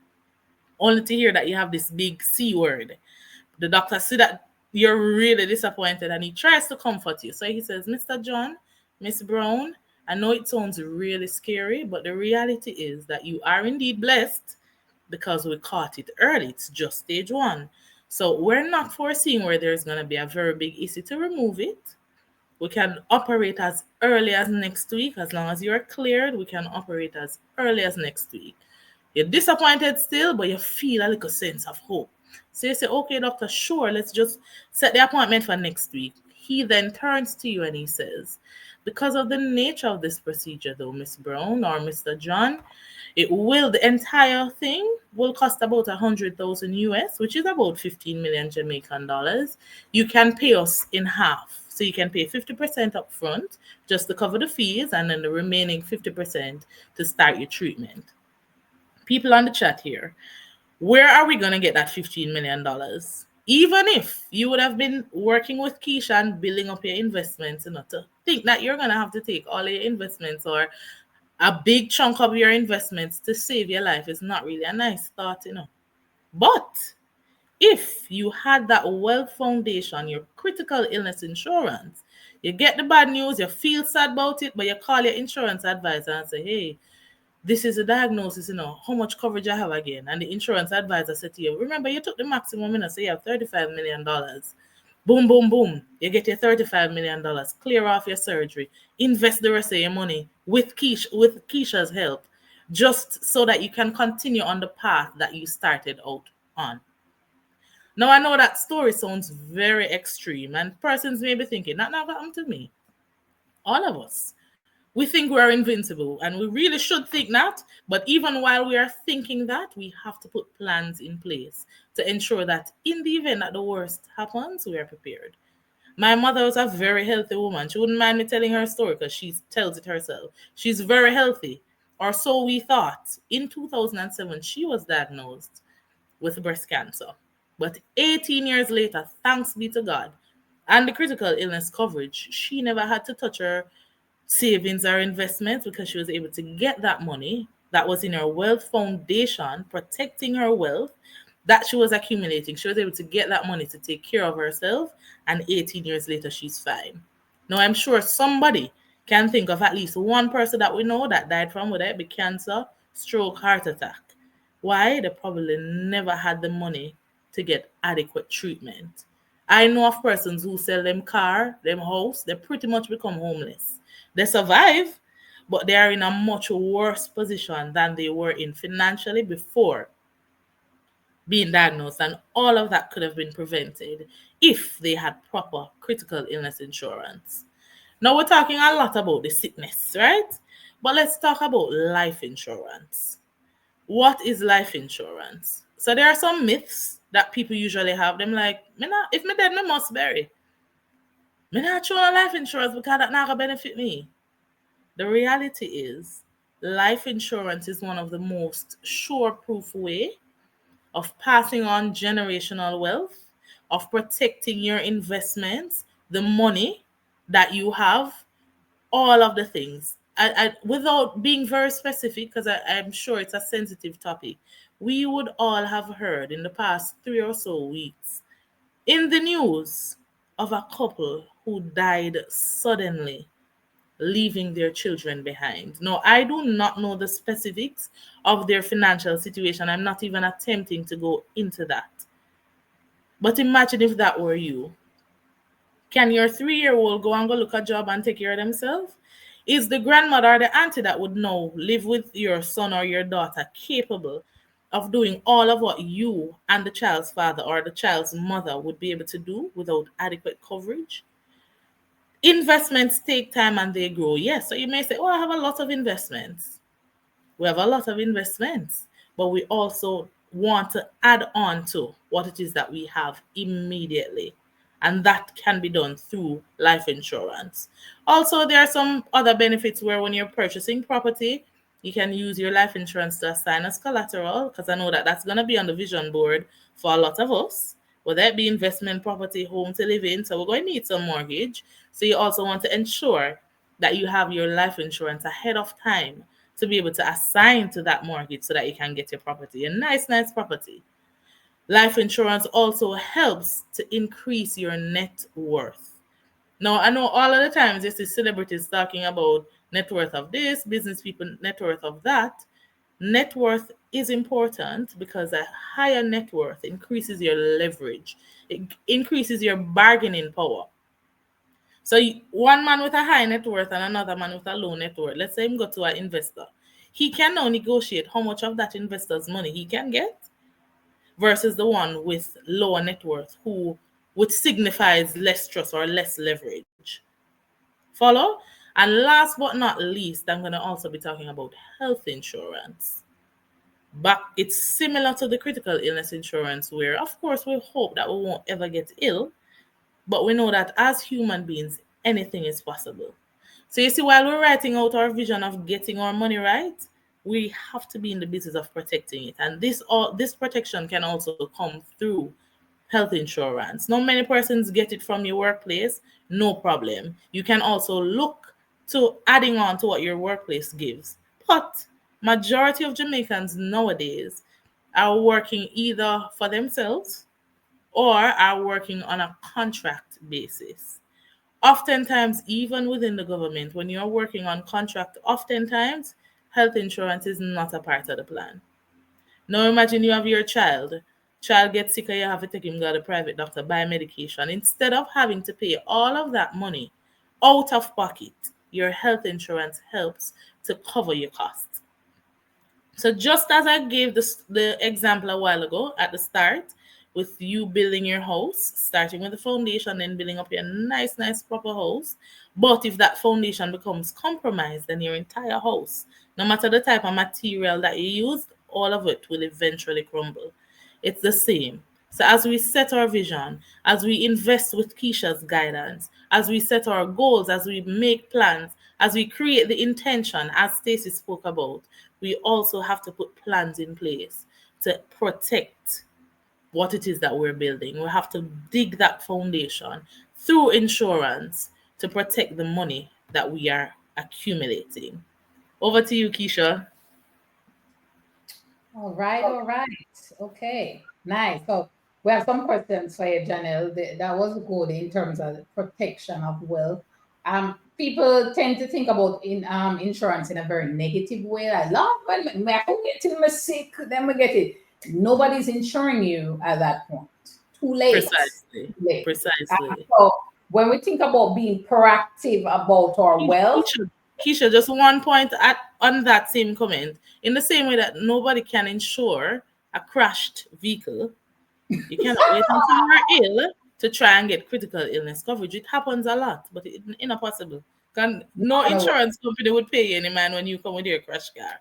Only to hear that you have this big C word. The doctor see that you're really disappointed and he tries to comfort you. So he says, Mr. John, Miss Brown, I know it sounds really scary, but the reality is that you are indeed blessed because we caught it early. It's just stage 1. So we're not foreseeing where there's going to be a very big issue to remove it. We can operate as early as next week. As long as you're cleared, we can operate as early as next week. You're disappointed still, but you feel a little sense of hope. So you say, okay, doctor, sure, let's just set the appointment for next week. He then turns to you and he says, because of the nature of this procedure though, Miss Brown or Mr. John, the entire thing will cost about 100,000 US, which is about 15 million Jamaican dollars. You can pay us in half. So you can pay 50% up front just to cover the fees and then the remaining 50% to start your treatment. People on the chat here, where are we going to get that $15 million? Even if you would have been working with Keisha and building up your investments, to think that you're going to have to take all your investments or a big chunk of your investments to save your life is not really a nice thought, But if you had that wealth foundation, your critical illness insurance, you get the bad news, you feel sad about it, but you call your insurance advisor and say, hey, this is a diagnosis, how much coverage I have again. And the insurance advisor said to you, remember, you took the maximum, so you have $35 million. Boom, boom, boom. You get your $35 million, clear off your surgery, invest the rest of your money with Keisha's help, just so that you can continue on the path that you started out on. Now, I know that story sounds very extreme, and persons may be thinking, that never happened to me. All of us. We think we're invincible, and we really should think that. But even while we are thinking that, we have to put plans in place to ensure that in the event that the worst happens, we are prepared. My mother was a very healthy woman. She wouldn't mind me telling her story because she tells it herself. She's very healthy, or so we thought. In 2007, she was diagnosed with breast cancer. But 18 years later, thanks be to God, and the critical illness coverage, she never had to touch her savings or investments because she was able to get that money that was in her wealth foundation, protecting her wealth, that she was accumulating. She was able to get that money to take care of herself, and 18 years later, she's fine. Now, I'm sure somebody can think of at least one person that we know that died from, whether it be cancer, stroke, heart attack. Why? They probably never had the money to get adequate treatment. I know of persons who sell them car, them house, they pretty much become homeless. They survive, but they are in a much worse position than they were in financially before being diagnosed, and all of that could have been prevented if they had proper critical illness insurance. Now we're talking a lot about the sickness, right? But let's talk about life insurance. What is life insurance? So there are some myths that people usually have. Them like, me not, if me dead, me must bury. Me not choose life insurance because that not gonna benefit me. The reality is, life insurance is one of the most sure-proof way of passing on generational wealth, of protecting your investments, the money that you have, all of the things. Without being very specific, because I'm sure it's a sensitive topic, we would all have heard in the past 3 or so weeks in the news of a couple who died suddenly, leaving their children behind. Now, I do not know the specifics of their financial situation. I'm not even attempting to go into that. But imagine if that were you. Can your 3-year-old go and go look a job and take care of themselves? Is the grandmother or the auntie that would now live with your son or your daughter capable of doing all of what you and the child's father or the child's mother would be able to do without adequate coverage? Investments take time and they grow. Yes, so you may say, oh, I have a lot of investments. We have a lot of investments, but we also want to add on to what it is that we have immediately. And that can be done through life insurance. Also, there are some other benefits where when you're purchasing property, you can use your life insurance to assign as collateral, because I know that that's going to be on the vision board for a lot of us, whether it be investment property, home to live in. So we're going to need some mortgage. So you also want to ensure that you have your life insurance ahead of time to be able to assign to that mortgage so that you can get your property, a nice property. Life insurance also helps to increase your net worth. Now, I know all of the times you see celebrities talking about net worth of this, business people, net worth of that. Net worth is important because a higher net worth increases your leverage. It increases your bargaining power. So one man with a high net worth and another man with a low net worth, let's say him go to an investor. He can now negotiate how much of that investor's money he can get versus the one with lower net worth, which signifies less trust or less leverage. Follow? And last but not least, I'm going to also be talking about health insurance. But it's similar to the critical illness insurance, where of course we hope that we won't ever get ill, but we know that as human beings, anything is possible. So you see, while we're writing out our vision of getting our money right, we have to be in the business of protecting it. And this protection can also come through health insurance. Not many persons get it from your workplace, no problem. You can also look to adding on to what your workplace gives. But majority of Jamaicans nowadays are working either for themselves or are working on a contract basis. Oftentimes, even within the government, when you're working on contract, oftentimes health insurance is not a part of the plan. Now imagine you have your child gets sick and you have to take him to the private doctor, buy medication. Instead of having to pay all of that money out of pocket, your health insurance helps to cover your costs. So just as I gave the example a while ago at the start, with you building your house, starting with the foundation, then building up your nice proper house. But if that foundation becomes compromised, then your entire house, no matter the type of material that you used, all of it will eventually crumble. It's the same. So as we set our vision, as we invest with Keisha's guidance, as we set our goals, as we make plans, as we create the intention, as Stacey spoke about, we also have to put plans in place to protect what it is that we're building. We have to dig that foundation through insurance to protect the money that we are accumulating. Over to you, Keisha. All right, all right. Okay, nice. So we have some questions for you, Janelle. That was good in terms of protection of wealth. People tend to think about insurance in a very negative way. I love when I get till me sick, then we get it. Nobody's insuring you at that point. Too late. Precisely. Too late. Precisely. So when we think about being proactive about our wealth, Keisha, just one point on that same comment. In the same way that nobody can insure a crashed vehicle, you cannot wait until you're ill to try and get critical illness coverage. It happens a lot, but it's not possible. No insurance company would pay you any man when you come with your crash car.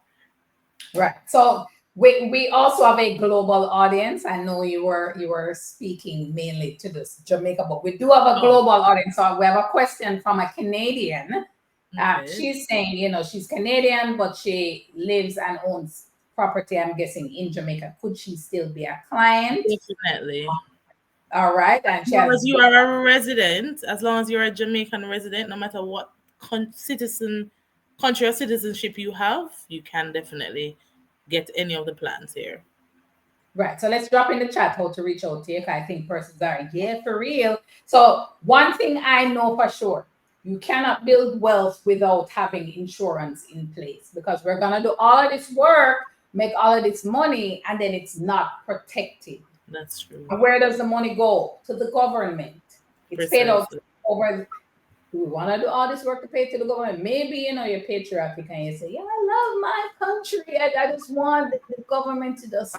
right. So we also have a global audience. I know you were speaking mainly to this Jamaica, but we do have a global audience. So we have a question from a Canadian. Okay. She's saying, she's Canadian, but she lives and owns property, I'm guessing, in Jamaica. Could she still be a client? Definitely. All right. And as long as you are a resident, as long as you're a Jamaican resident, no matter what country or citizenship you have, you can definitely get any of the plans here. Right. So let's drop in the chat how to reach out to you. I think persons are, yeah, for real. So one thing I know for sure, you cannot build wealth without having insurance in place, because we're going to do all of this work, make all of this money, and then it's not protected. That's true. And where does the money go? To the government. It's paid out over. Do we want to do all this work to pay to the government? Maybe, you're patriotic and you say, yeah, I love my country. I just want the government to just,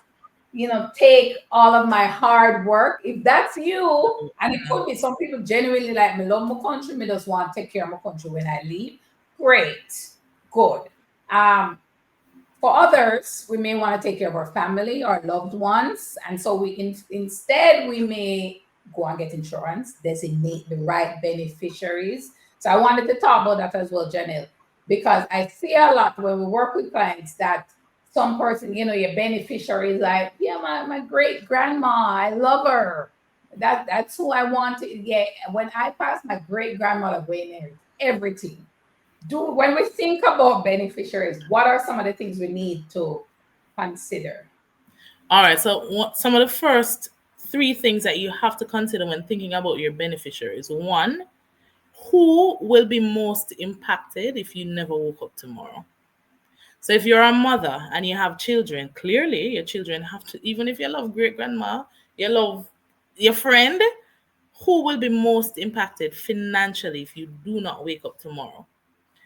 take all of my hard work. If that's you, and it could be some people genuinely like, me love my country, me just want to take care of my country when I leave. Great. Good. For others, we may want to take care of our family, our loved ones. And so instead, we may go and get insurance, designate the right beneficiaries. So I wanted to talk about that as well, Janelle, because I see a lot when we work with clients that some person, your beneficiary is like, yeah, my great grandma, I love her. That's who I want to get. When I pass, my great grandmother away everything. When we think about beneficiaries, what are some of the things we need to consider? All right. So some of the first 3 things that you have to consider when thinking about your beneficiaries. 1, who will be most impacted if you never woke up tomorrow? So if you're a mother and you have children, clearly your children have to, even if you love great grandma, you love your friend, who will be most impacted financially if you do not wake up tomorrow?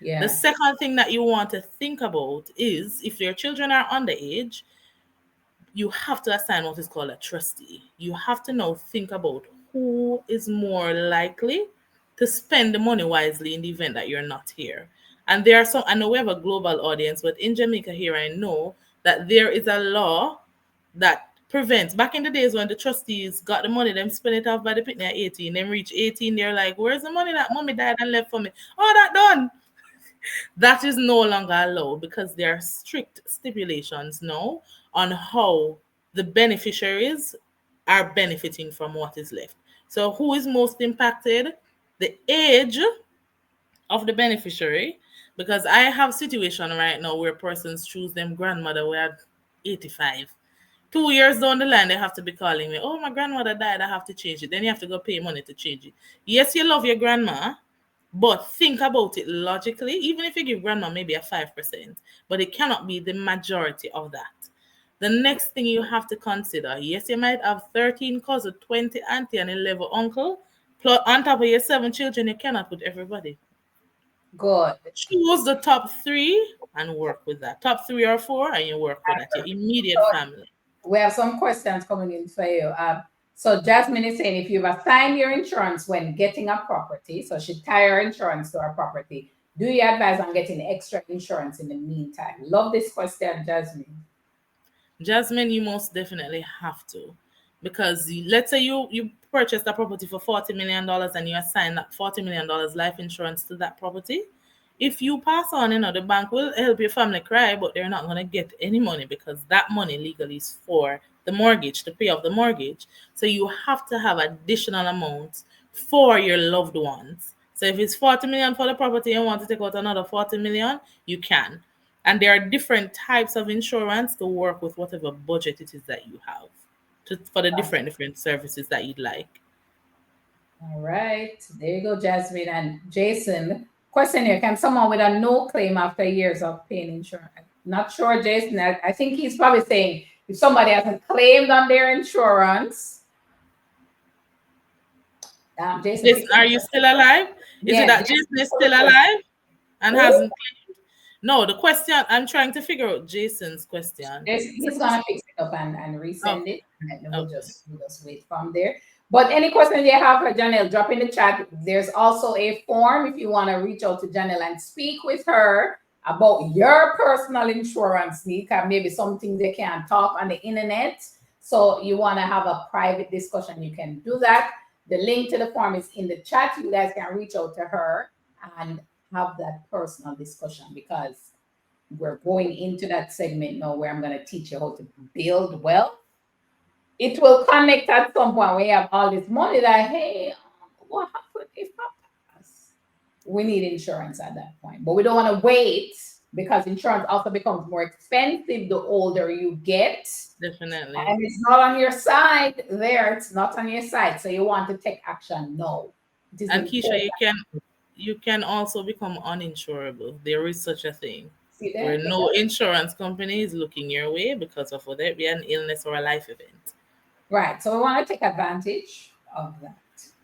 Yeah. The second thing that you want to think about is if your children are underage, you have to assign what is called a trustee. You have to now think about who is more likely to spend the money wisely in the event that you're not here. And there are some, I know we have a global audience, but in Jamaica here, I know that there is a law that prevents, back in the days when the trustees got the money, them spend it off by the picnic at 18, then reach 18, they're like, where's the money that mommy died and left for me? Oh, that done. That is no longer allowed because there are strict stipulations now on how the beneficiaries are benefiting from what is left. So who is most impacted? The age of the beneficiary, because I have a situation right now where persons choose them grandmother who are 85. 2 years down the line, they have to be calling me, oh, my grandmother died, I have to change it. Then you have to go pay money to change it. Yes, you love your grandma, but think about it logically. Even if you give grandma maybe a 5%, but it cannot be the majority of that. The next thing you have to consider, yes, you might have 13 cousins, 20 auntie, and 11 uncle. Plus, on top of your 7 children, you cannot put everybody. Good. Choose the top 3 and work with that. Top 3 or 4, and you work with that, your immediate family. We have some questions coming in for you. So Jasmine is saying, if you've assigned your insurance when getting a property, so she tie her insurance to her property, do you advise on getting extra insurance in the meantime? Love this question, Jasmine. Jasmine, you most definitely have to. Because let's say you purchased a property for $40 million and you assign that $40 million life insurance to that property. If you pass on, the bank will help your family cry, but they're not going to get any money because that money legally is for the mortgage, to pay off the mortgage. So you have to have additional amounts for your loved ones. So if it's $40 million for the property and you want to take out another $40 million, you can. And there are different types of insurance to work with whatever budget it is that you have for the different services that you'd like. All right. There you go, Jasmine and Jason. Question here. Can someone with a no claim after years of paying insurance? Not sure, Jason. I think he's probably saying if somebody hasn't claimed on their insurance. Jason, Are you still alive? Is it that Jason is still alive and hasn't claimed? No, the question, I'm trying to figure out Jason's question. He's gonna fix it up and resend it, and then we'll just wait from there. But any questions you have for Janelle, drop in the chat. There's also a form if you want to reach out to Janelle and speak with her about your personal insurance need, maybe something they can't talk on the internet. So you want to have a private discussion, you can do that. The link to the form is in the chat. You guys can reach out to her and have that personal discussion, because we're going into that segment now where I'm going to teach you how to build wealth. It will connect at some point where you have all this money that, hey, what happened if I pass? We need insurance at that point, but we don't want to wait, because insurance also becomes more expensive the older you get. Definitely. And it's not on your side there. It's not on your side. So you want to take action now. And Keisha, you can also become uninsurable. There is such a thing. Where no insurance company is looking your way because of whether it be an illness or a life event. Right. So we want to take advantage of that.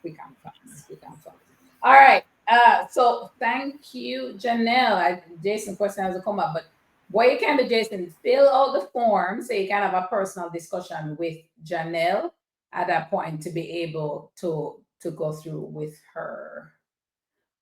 We can fast. All right. So thank you, Janelle. Jason question hasn't come up, but what you can do, Jason, fill out the form so you can have a personal discussion with Janelle at that point to be able to go through with her.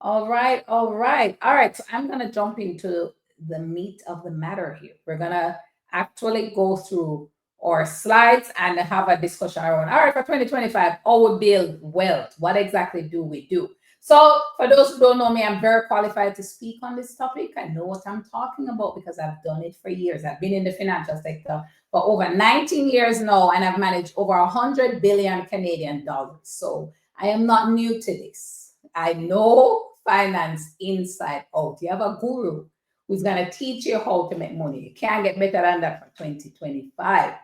All right. So I'm gonna jump into the meat of the matter here. We're gonna actually go through our slides and have a discussion around, all right, for 2025, how we build wealth. What exactly do we do? So for those who don't know me, I'm very qualified to speak on this topic. I know what I'm talking about because I've done it for years. I've been in the financial sector for over 19 years now, and I've managed over 100 billion Canadian dollars. So I am not new to this. I know finance inside out. You have a guru who's going to teach you how to make money. You can't get better than that for 2025.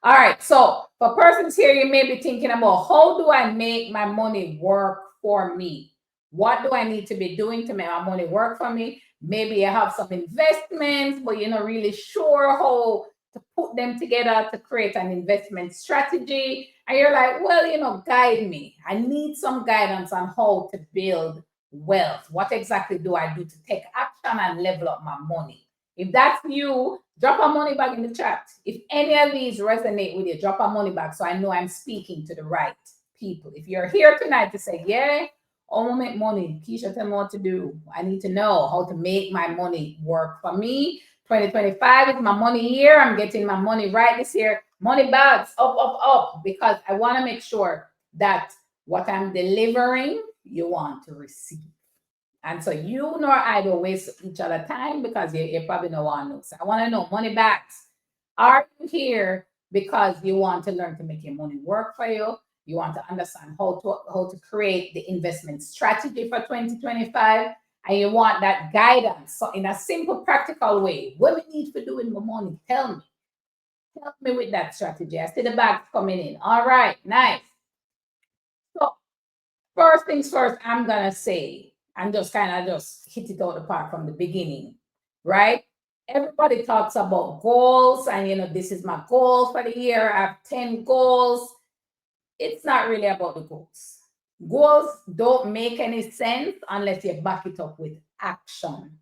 All right. So for persons here, you may be thinking about, how do I make my money work for me? What do I need to be doing to make my money work for me? Maybe you have some investments, but you're not really sure how to put them together to create an investment strategy. And you're like, well, guide me. I need some guidance on how to build wealth. What exactly do I do to take action and level up my money? If that's you, drop a money bag in the chat. If any of these resonate with you, drop a money bag so I know I'm speaking to the right people. If you're here tonight to say, yeah, I want to make money, Keisha, tell me what to do. I need to know how to make my money work for me. 2025 is my money year. I'm getting my money right this year. Money bags up, because I want to make sure that what I'm delivering, you want to receive. And so you nor I don't waste each other time, because you probably don't want to know. So I want to know, money bags, are you here because you want to learn to make your money work for you? You want to understand how to create the investment strategy for 2025, and you want that guidance. So in a simple, practical way, what we need to do with my money, tell me. Help me with that strategy. I see the bags coming in. All right, nice. So first things first, I'm going to say, and just hit it out the park from the beginning, right? Everybody talks about goals, and this is my goal for the year. I have 10 goals. It's not really about the goals. Goals don't make any sense unless you back it up with action.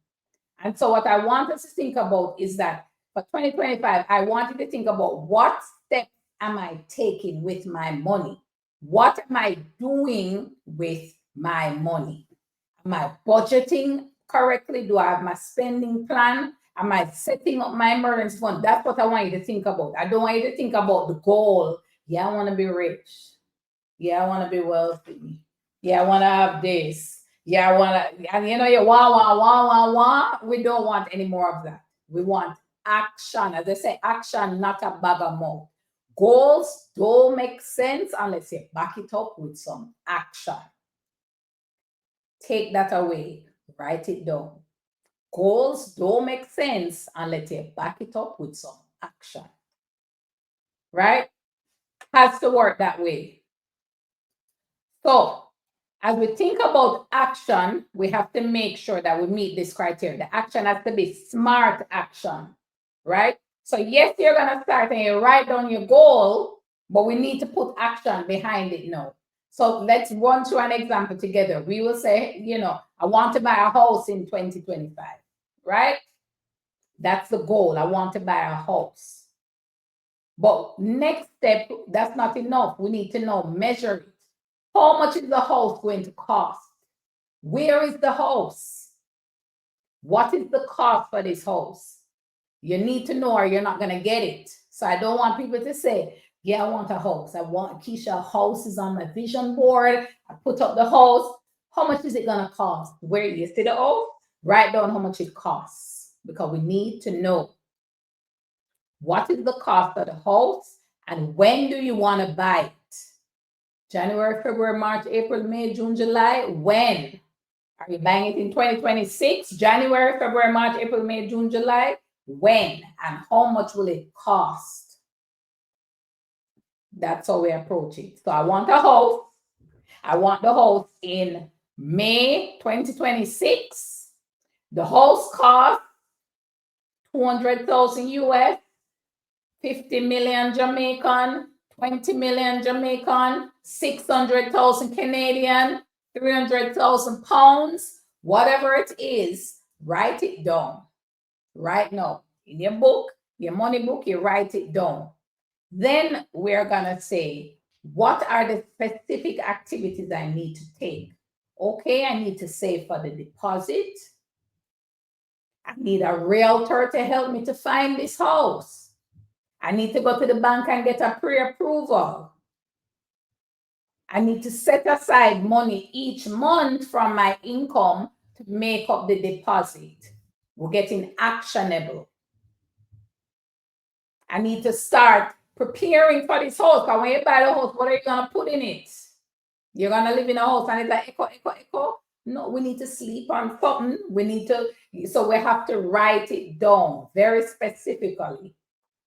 And so what I want us to think about is that for 2025, I want you to think about, what steps am I taking with my money? What am I doing with my money? Am I budgeting correctly? Do I have my spending plan? Am I setting up my emergency fund? That's what I want you to think about. I don't want you to think about the goal. Yeah, I want to be rich. Yeah, I want to be wealthy. Yeah, I want to have this. Yeah, I want to, and you want. We don't want any more of that. We want action. As they say, action, not a bag of mouth. Goals don't make sense unless you back it up with some action. Take that away. Write it down. Goals don't make sense unless you back it up with some action. Right? Has to work that way. So, as we think about action, we have to make sure that we meet this criteria. The action has to be smart action, right? So, yes, you're going to start and you write down your goal, but we need to put action behind it now. So, let's run through an example together. We will say, I want to buy a house in 2025, right? That's the goal. I want to buy a house. But next step, that's not enough. We need to know, measure it. How much is the house going to cost? Where is the house? What is the cost for this house? You need to know or you're not going to get it. So I don't want people to say, yeah, I want a house. I want Keisha, house is on my vision board. I put up the house. How much is it going to cost? Where you see the house? Write down how much it costs because we need to know what is the cost of the house and when do you want to buy it? January, February, March, April, May, June, July. When? Are you buying it in 2026? January, February, March, April, May, June, July. When? And how much will it cost? That's how we approach it. So I want a house. I want the house in May 2026. The house cost 200,000 US, 50 million Jamaican, 20 million Jamaican, 600,000 Canadian, 300,000 pounds, whatever it is, write it down right now. In your book, your money book, you write it down. Then we're going to say, what are the specific activities I need to take? Okay, I need to save for the deposit. I need a realtor to help me to find this house. I need to go to the bank and get a pre-approval. I need to set aside money each month from my income to make up the deposit. We're getting actionable. I need to start preparing for this house. Because when you buy the house, what are you going to put in it? You're going to live in a house and it's like echo. No, we need to sleep on something. So we have to write it down very specifically.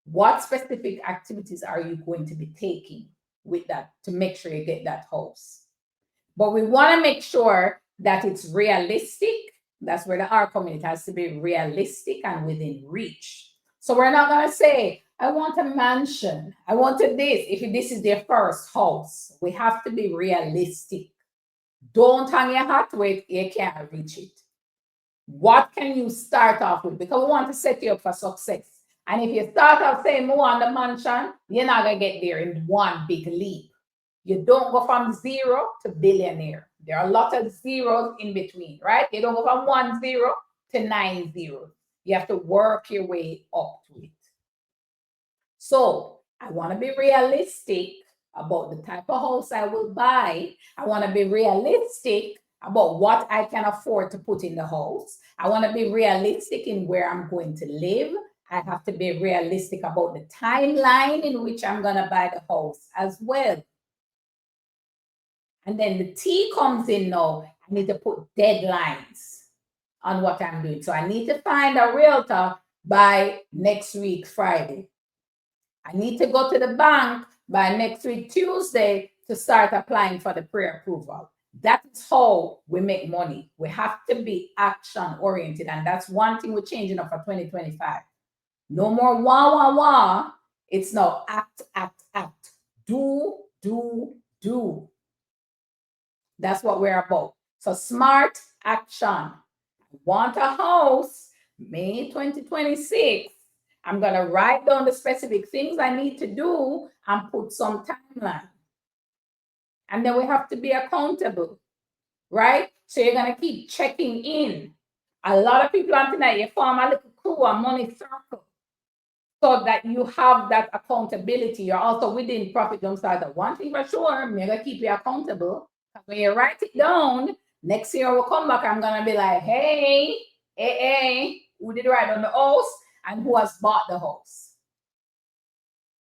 What specific activities are you going to be taking with that to make sure you get that house? But we want to make sure that it's realistic. That's where the R community has to be realistic and within reach. So we're not going to say, I want a mansion. I wanted this. If this is their first house, we have to be realistic. Don't hang your hat with you can't reach it. What can you start off with? Because we want to set you up for success. And if you start off saying more on the mansion, you're not going to get there in one big leap. You don't go from 0 to billionaire. There are a lot of zeros in between, right? You don't go from 1 0 to 9 0. You have to work your way up to it. So I want to be realistic about the type of house I will buy. I want to be realistic about what I can afford to put in the house. I want to be realistic in where I'm going to live. I have to be realistic about the timeline in which I'm going to buy the house as well. And then the T comes in now. I need to put deadlines on what I'm doing. So I need to find a realtor by next week, Friday. I need to go to the bank by next week, Tuesday, to start applying for the pre-approval. That is how we make money. We have to be action-oriented. And that's one thing we're changing up for 2025. No more wah, wah, wah. It's now act, act, act. Do, do, do. That's what we're about. So smart action. I want a house, May 2026. I'm going to write down the specific things I need to do and put some timeline. And then we have to be accountable, right? So you're going to keep checking in. A lot of people on tonight, you form a little crew, a money circle, so that you have that accountability. You're also within Profit Jumpstarter. One thing for sure, I'm going to keep you accountable. When you write it down, next year we'll come back, I'm going to be like, hey, who did write on the house and who has bought the house?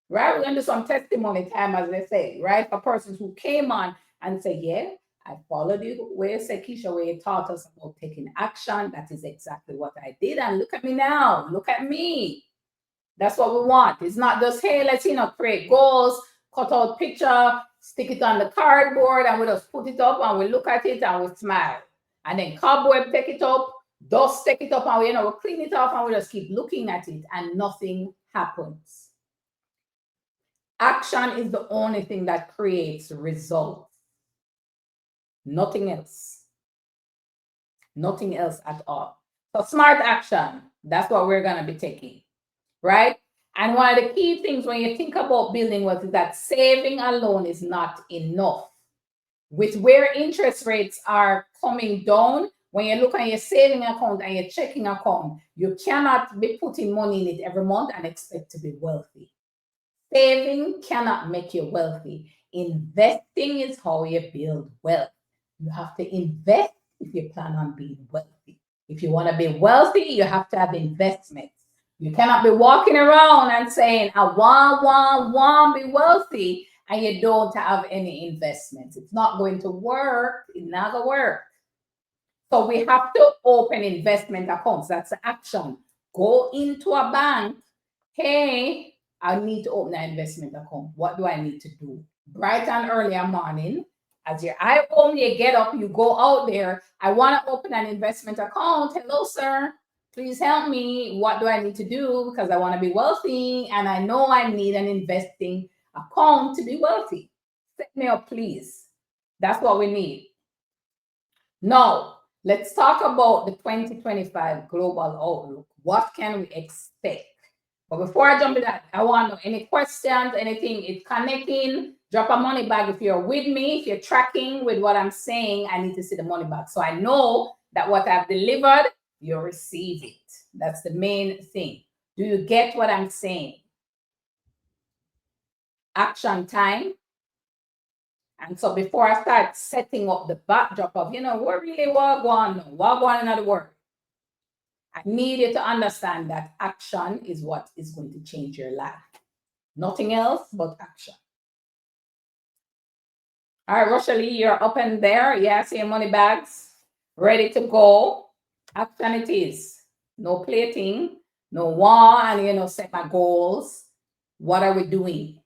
Right? We're going to do some testimony time, as they say, right? For persons who came on and say, yeah, I followed you where you said, Keisha, where you taught us about taking action. That is exactly what I did. And look at me now. Look at me. That's what we want. It's not just, hey, let's, create goals, cut out picture, stick it on the cardboard, and we just put it up and we look at it and we smile. And then cobweb take it up, dust take it up, and we clean it off and we just keep looking at it and nothing happens. Action is the only thing that creates results. Nothing else. Nothing else at all. So smart action, that's what we're going to be taking, right? And one of the key things when you think about building wealth is that saving alone is not enough. With where interest rates are coming down, when you look at your saving account and your checking account, you cannot be putting money in it every month and expect to be wealthy. Saving cannot make you wealthy. Investing is how you build wealth. You have to invest if you plan on being wealthy. If you want to be wealthy, you have to have investments. You cannot be walking around and saying, I want to be wealthy, and you don't have any investments. It's not going to work. It's not going to work. So we have to open investment accounts. That's the action. Go into a bank. Hey, I need to open an investment account. What do I need to do? Bright and early morning, as your eye open, you get up, you go out there. I want to open an investment account. Hello, sir. Please help me. What do I need to do? Because I want to be wealthy and I know I need an investing account to be wealthy. Set me up, please. That's what we need. Now, let's talk about the 2025 global outlook. What can we expect? But before I jump into that, I want to know any questions, anything. It's connecting. Drop a money bag if you're with me. If you're tracking with what I'm saying, I need to see the money bag. So I know that what I've delivered, you receive it. That's the main thing. Do you get what I'm saying? Action time. And so before I start setting up the backdrop of, what really what going on in other words, I need you to understand that action is what is going to change your life. Nothing else but action. All right, Rochelle, you're up in there. Yeah, see your money bags ready to go. Action it is. No plating, no one, and set my goals. What are we doing?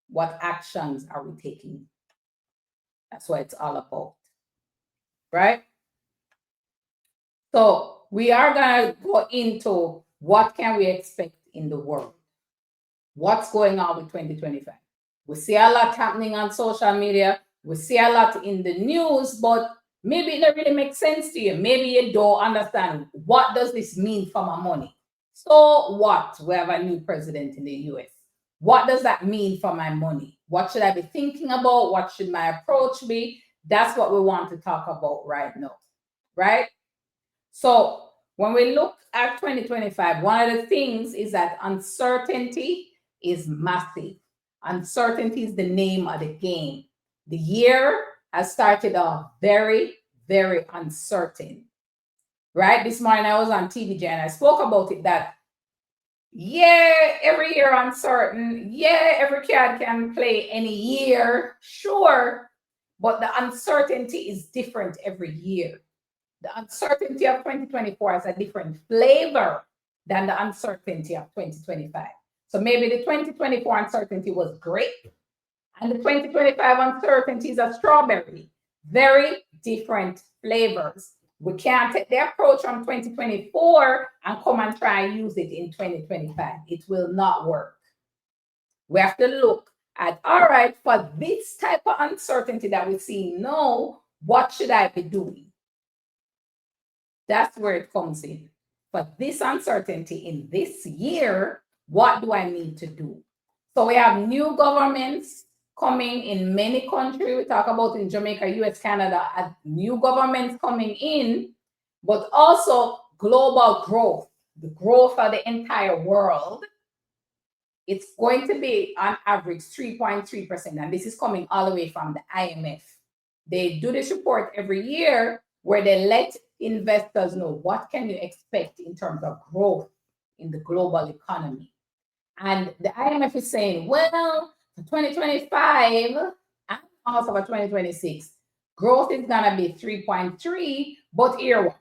What actions are we taking? That's what it's all about. Right? So we are going to go into what can we expect in the world. What's going on with 2025? We see a lot happening on social media. We see a lot in the news, but maybe it doesn't really make sense to you. Maybe you don't understand what does this mean for my money. So what? We have a new president in the US. What does that mean for my money? What should I be thinking about? What should my approach be? That's what we want to talk about right now, right? So when we look at 2025, one of the things is that uncertainty is massive. Uncertainty is the name of the game. The year has started off very, very uncertain, right? This morning I was on TVJ and I spoke about it that, yeah, every year uncertain. Yeah, every card can play any year, sure, but the uncertainty is different every year. The uncertainty of 2024 has a different flavor than the uncertainty of 2025. So maybe the 2024 uncertainty was grape, and the 2025 uncertainty is a strawberry. Very different flavors. We can't take the approach from 2024 and come and try and use it in 2025. It will not work. We have to look at, all right, for this type of uncertainty that we see now, what should I be doing? That's where it comes in. For this uncertainty in this year, what do I need to do? So we have new governments coming in many countries. We talk about in Jamaica, US, Canada, new governments coming in, but also global growth, the growth of the entire world. It's going to be on average 3.3%. And this is coming all the way from the IMF. They do this report every year where they let investors know what can you expect in terms of growth in the global economy. And the IMF is saying, well, for 2025 and also for 2026, growth is gonna be 3.3, but here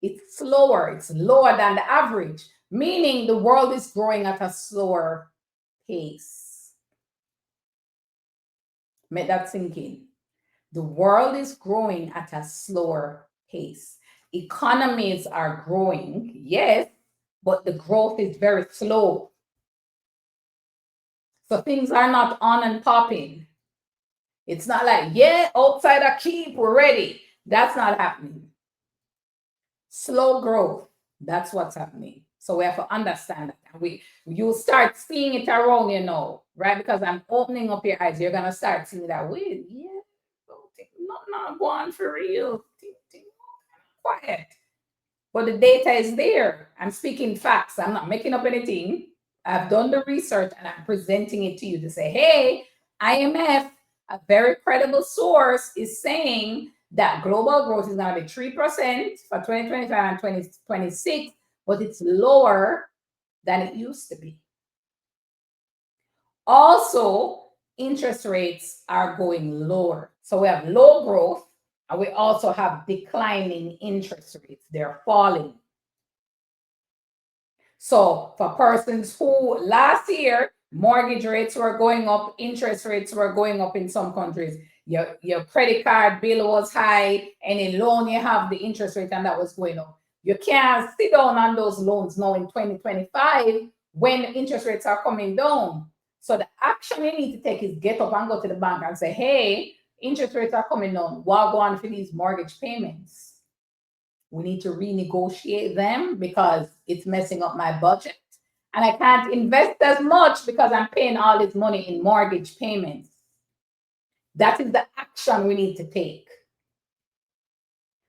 it's slower, it's lower than the average, meaning the world is growing at a slower pace. Make that sink in. The world is growing at a slower pace. Economies are growing, yes, but the growth is very slow. So things are not on and popping. It's not like, yeah, outside a keep, we're ready. That's not happening. Slow growth, that's what's happening. So we have to understand that. You start seeing it around, you know, right? Because I'm opening up your eyes. You're gonna start seeing that. Wait, yeah, not go on for real. Quiet. But the data is there. I'm speaking facts. I'm not making up anything. I've done the research and I'm presenting it to you to say, hey, IMF, a very credible source, is saying that global growth is going to be 3% for 2025 and 2026, but it's lower than it used to be. Also, interest rates are going lower. So we have low growth and we also have declining interest rates. They're falling. So for persons who last year, mortgage rates were going up, interest rates were going up in some countries. Your credit card bill was high, any loan you have, the interest rate, and that was going up. You can't sit down on those loans now in 2025 when interest rates are coming down. So the action you need to take is get up and go to the bank and say, hey, interest rates are coming down. What go on for these mortgage payments? We need to renegotiate them because it's messing up my budget. And I can't invest as much because I'm paying all this money in mortgage payments. That is the action we need to take.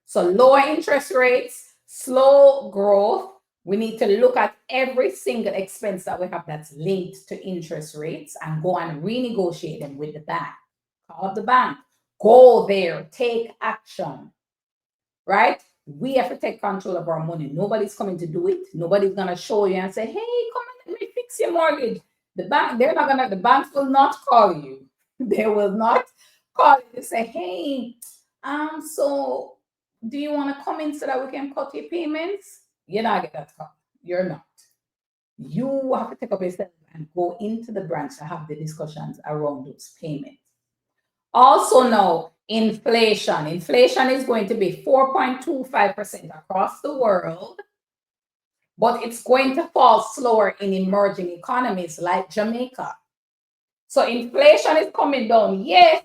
So lower interest rates, slow growth. We need to look at every single expense that we have that's linked to interest rates and go and renegotiate them with the bank. Call up the bank. Go there. Take action. Right? We have to take control of our money. Nobody's coming to do it. Nobody's gonna show you and say, hey, come on, let me fix your mortgage. The banks will not call you. They will not call you to say, hey, so do you want to come in so that we can cut your payments? You're not get that call. You're not. You have to take up yourself and go into the branch to have the discussions around those payments. Also now, inflation. Inflation is going to be 4.25% across the world, but it's going to fall slower in emerging economies like Jamaica. So inflation is coming down, yes,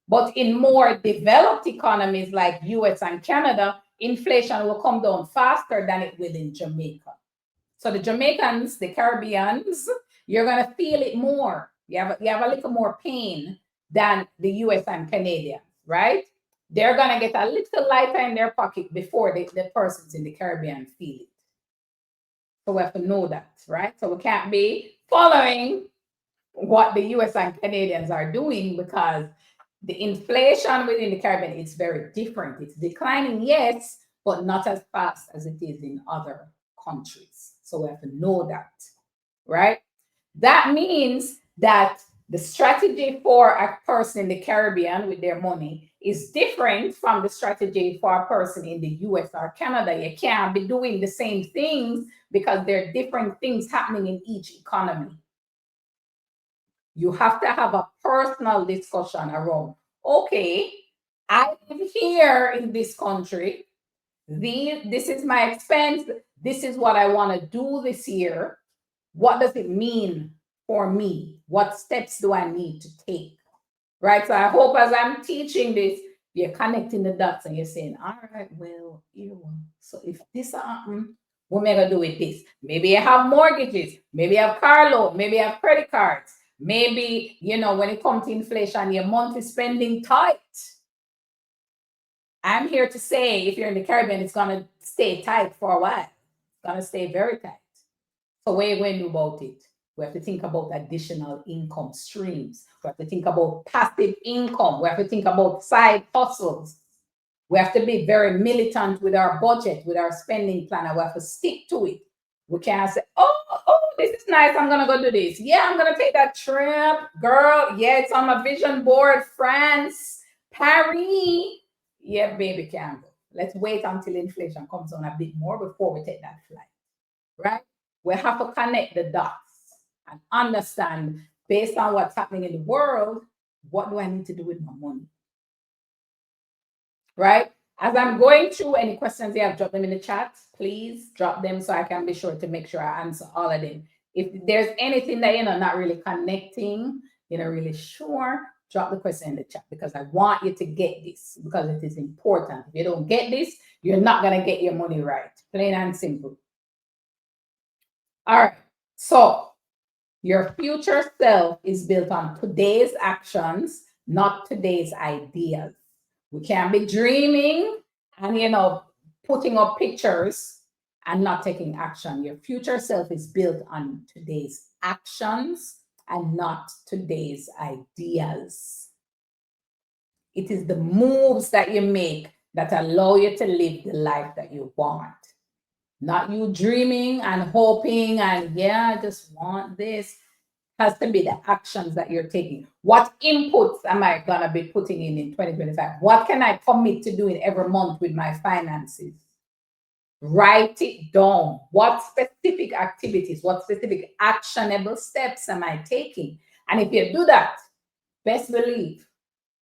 but in more developed economies like US and Canada, inflation will come down faster than it will in Jamaica. So the Jamaicans, the Caribbeans, you're going to feel it more. You have a little more pain than the US and Canadians, right? They're going to get a little lighter in their pocket before the persons in the Caribbean feel it. So we have to know that, right? So we can't be following what the US and Canadians are doing because the inflation within the Caribbean is very different. It's declining, yes, but not as fast as it is in other countries. So we have to know that, right? That means that the strategy for a person in the Caribbean with their money is different from the strategy for a person in the US or Canada. You can't be doing the same things because there are different things happening in each economy. You have to have a personal discussion around, okay, I live here in this country. This is my expense. This is what I want to do this year. What does it mean for me? What steps do I need to take? Right? So I hope as I'm teaching this, you're connecting the dots and you're saying, all right, well, so if this happens, what am I going to do with this? Maybe I have mortgages. Maybe I have car loan. Maybe I have credit cards. Maybe, when it comes to inflation, your monthly spending tight. I'm here to say, if you're in the Caribbean, it's going to stay tight for a while. It's going to stay very tight. So what are you going to do about it? We have to think about additional income streams. We have to think about passive income. We have to think about side hustles. We have to be very militant with our budget, with our spending plan, and we have to stick to it. We can't say, oh, this is nice, I'm going to go do this. Yeah, I'm going to take that trip. Girl, yeah, it's on my vision board. France, Paris. Yeah, baby, can go. Let's wait until inflation comes on a bit more before we take that flight, right? We have to connect the dots and understand, based on what's happening in the world, what do I need to do with my money, right? As I'm going through any questions you have, drop them in the chat. Please drop them so I can be sure to make sure I answer all of them. If there's anything that you're not really connecting, you're not really sure, drop the question in the chat, because I want you to get this, because it is important. If you don't get this, you're not going to get your money right. Plain and simple. All right. So your future self is built on today's actions, not today's ideas. We can't be dreaming and, you know, putting up pictures and not taking action. Your future self is built on today's actions and not today's ideas. It is the moves that you make that allow you to live the life that you want. Not you dreaming and hoping and, yeah, I just want this. Has to be the actions that you're taking. What inputs am I going to be putting in 2025? What can I commit to doing every month with my finances? Write it down. What specific activities, what specific actionable steps am I taking? And if you do that, best believe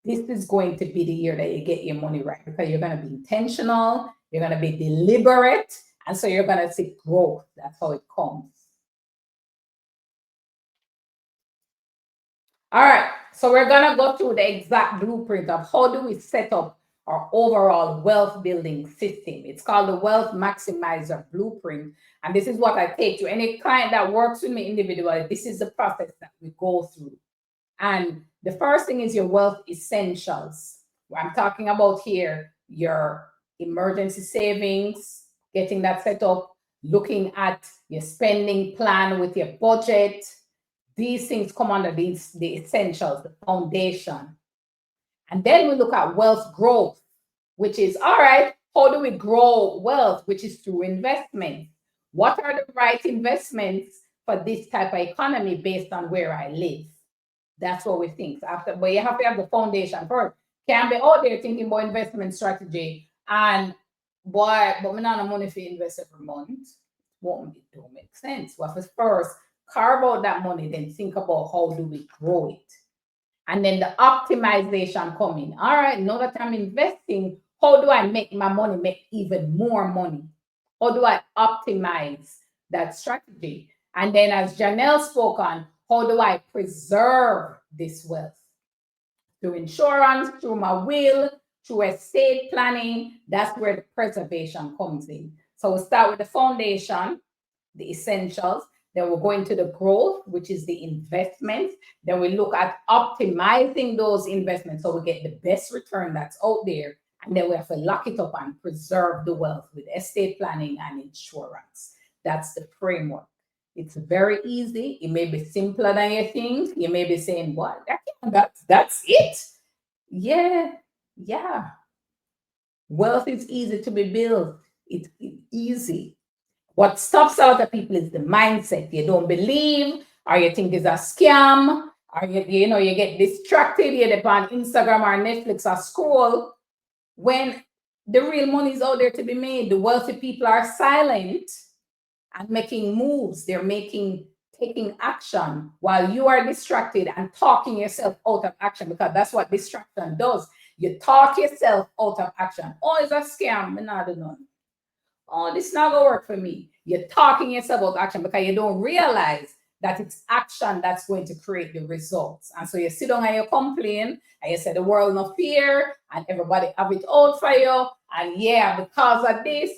this is going to be the year that you get your money right, because you're going to be intentional, you're going to be deliberate, and so you're going to see growth. That's how it comes. All right, so we're going to go through the exact blueprint of how do we set up our overall wealth building system. It's called the Wealth Maximizer Blueprint. And this is what I take to any client that works with me individually. This is the process that we go through. And the first thing is your wealth essentials. What I'm talking about here, your emergency savings, getting that set up, looking at your spending plan with your budget. These things come under the essentials, the foundation. And then we look at wealth growth, which is, all right, how do we grow wealth, which is through investment? What are the right investments for this type of economy based on where I live? That's what we think. But you have to have the foundation first. Can't be out there thinking about investment strategy and, boy, but we don't have money for invest every month. Don't make sense. Well, first, carve out that money, then think about how do we grow it. And then the optimization coming. All right, now that I'm investing, how do I make my money make even more money? How do I optimize that strategy? And then, as Janelle spoke on, how do I preserve this wealth? Through insurance, through my will, through estate planning. That's where the preservation comes in. So we'll start with the foundation, the essentials. Then we'll go into the growth, which is the investments. Then we look at optimizing those investments so we get the best return that's out there. And then we have to lock it up and preserve the wealth with estate planning and insurance. That's the framework. It's very easy. It may be simpler than you think. You may be saying, what? That's it? Yeah. Wealth is easy to be built. It's easy. What stops a lot of people is the mindset. You don't believe, or you think it's a scam, or you get distracted. You depend on Instagram or Netflix or scroll. When the real money is out there to be made, the wealthy people are silent and making moves. They're taking action while you are distracted and talking yourself out of action, because that's what distraction does. You talk yourself out of action. Oh, it's a scam. I don't know. Oh, this is not going to work for me. You're talking yourself out of action because you don't realize that it's action that's going to create the results. And so you sit down and you complain and you say the world no fear and everybody have it out for you. And yeah, because of this,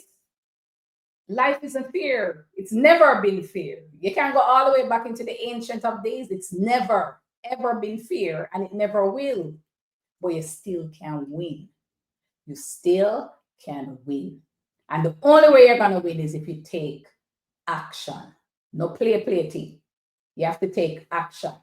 life isn't fair. It's never been fair. You can go all the way back into the ancient of days. It's never, ever been fair, and it never will. But you still can win. You still can win. And the only way you're going to win is if you take action. No play. You have to take action. All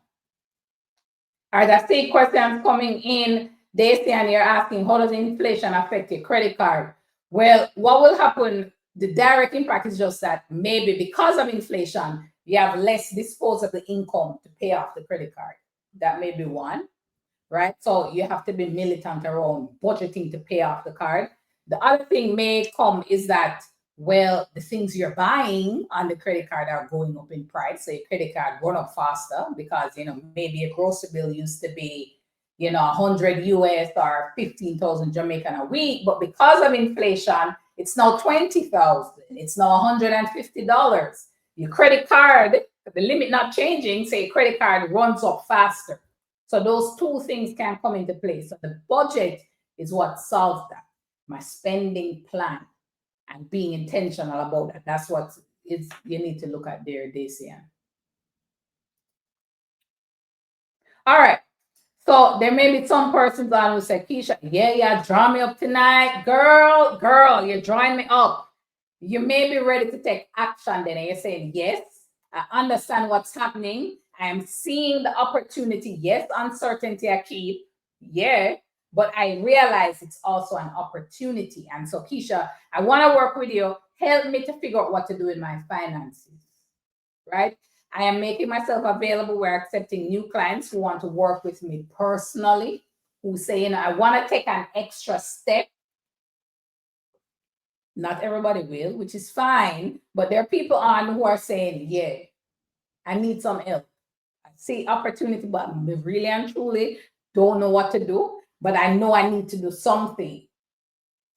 right, I see questions coming in. Daisy, and you're asking, how does inflation affect your credit card? Well, what will happen? The direct impact is just that maybe because of inflation, you have less disposable income to pay off the credit card. That may be one. right? So you have to be militant around budgeting to pay off the card. The other thing may come is that, well, the things you're buying on the credit card are going up in price. So your credit card run up faster because, maybe a grocery bill used to be, 100 US or 15,000 Jamaican a week. But because of inflation, it's now 20,000. It's now $150. Your credit card, the limit not changing, say credit card runs up faster. So those two things can come into place. So the budget is what solves that. My spending plan and being intentional about that. That's what you need to look at there, Dacian. All right. So there may be some persons on who say, Keisha, yeah, draw me up tonight. Girl, you're drawing me up. You may be ready to take action then. And you're saying, yes, I understand what's happening. I am seeing the opportunity. Yes, uncertainty I keep. Yeah, but I realize it's also an opportunity. And so, Keisha, I want to work with you. Help me to figure out what to do with my finances, right? I am making myself available. We're accepting new clients who want to work with me personally, who say, I want to take an extra step. Not everybody will, which is fine, but there are people on who are saying, yeah, I need some help. I see opportunity, but really and truly don't know what to do, but I know I need to do something.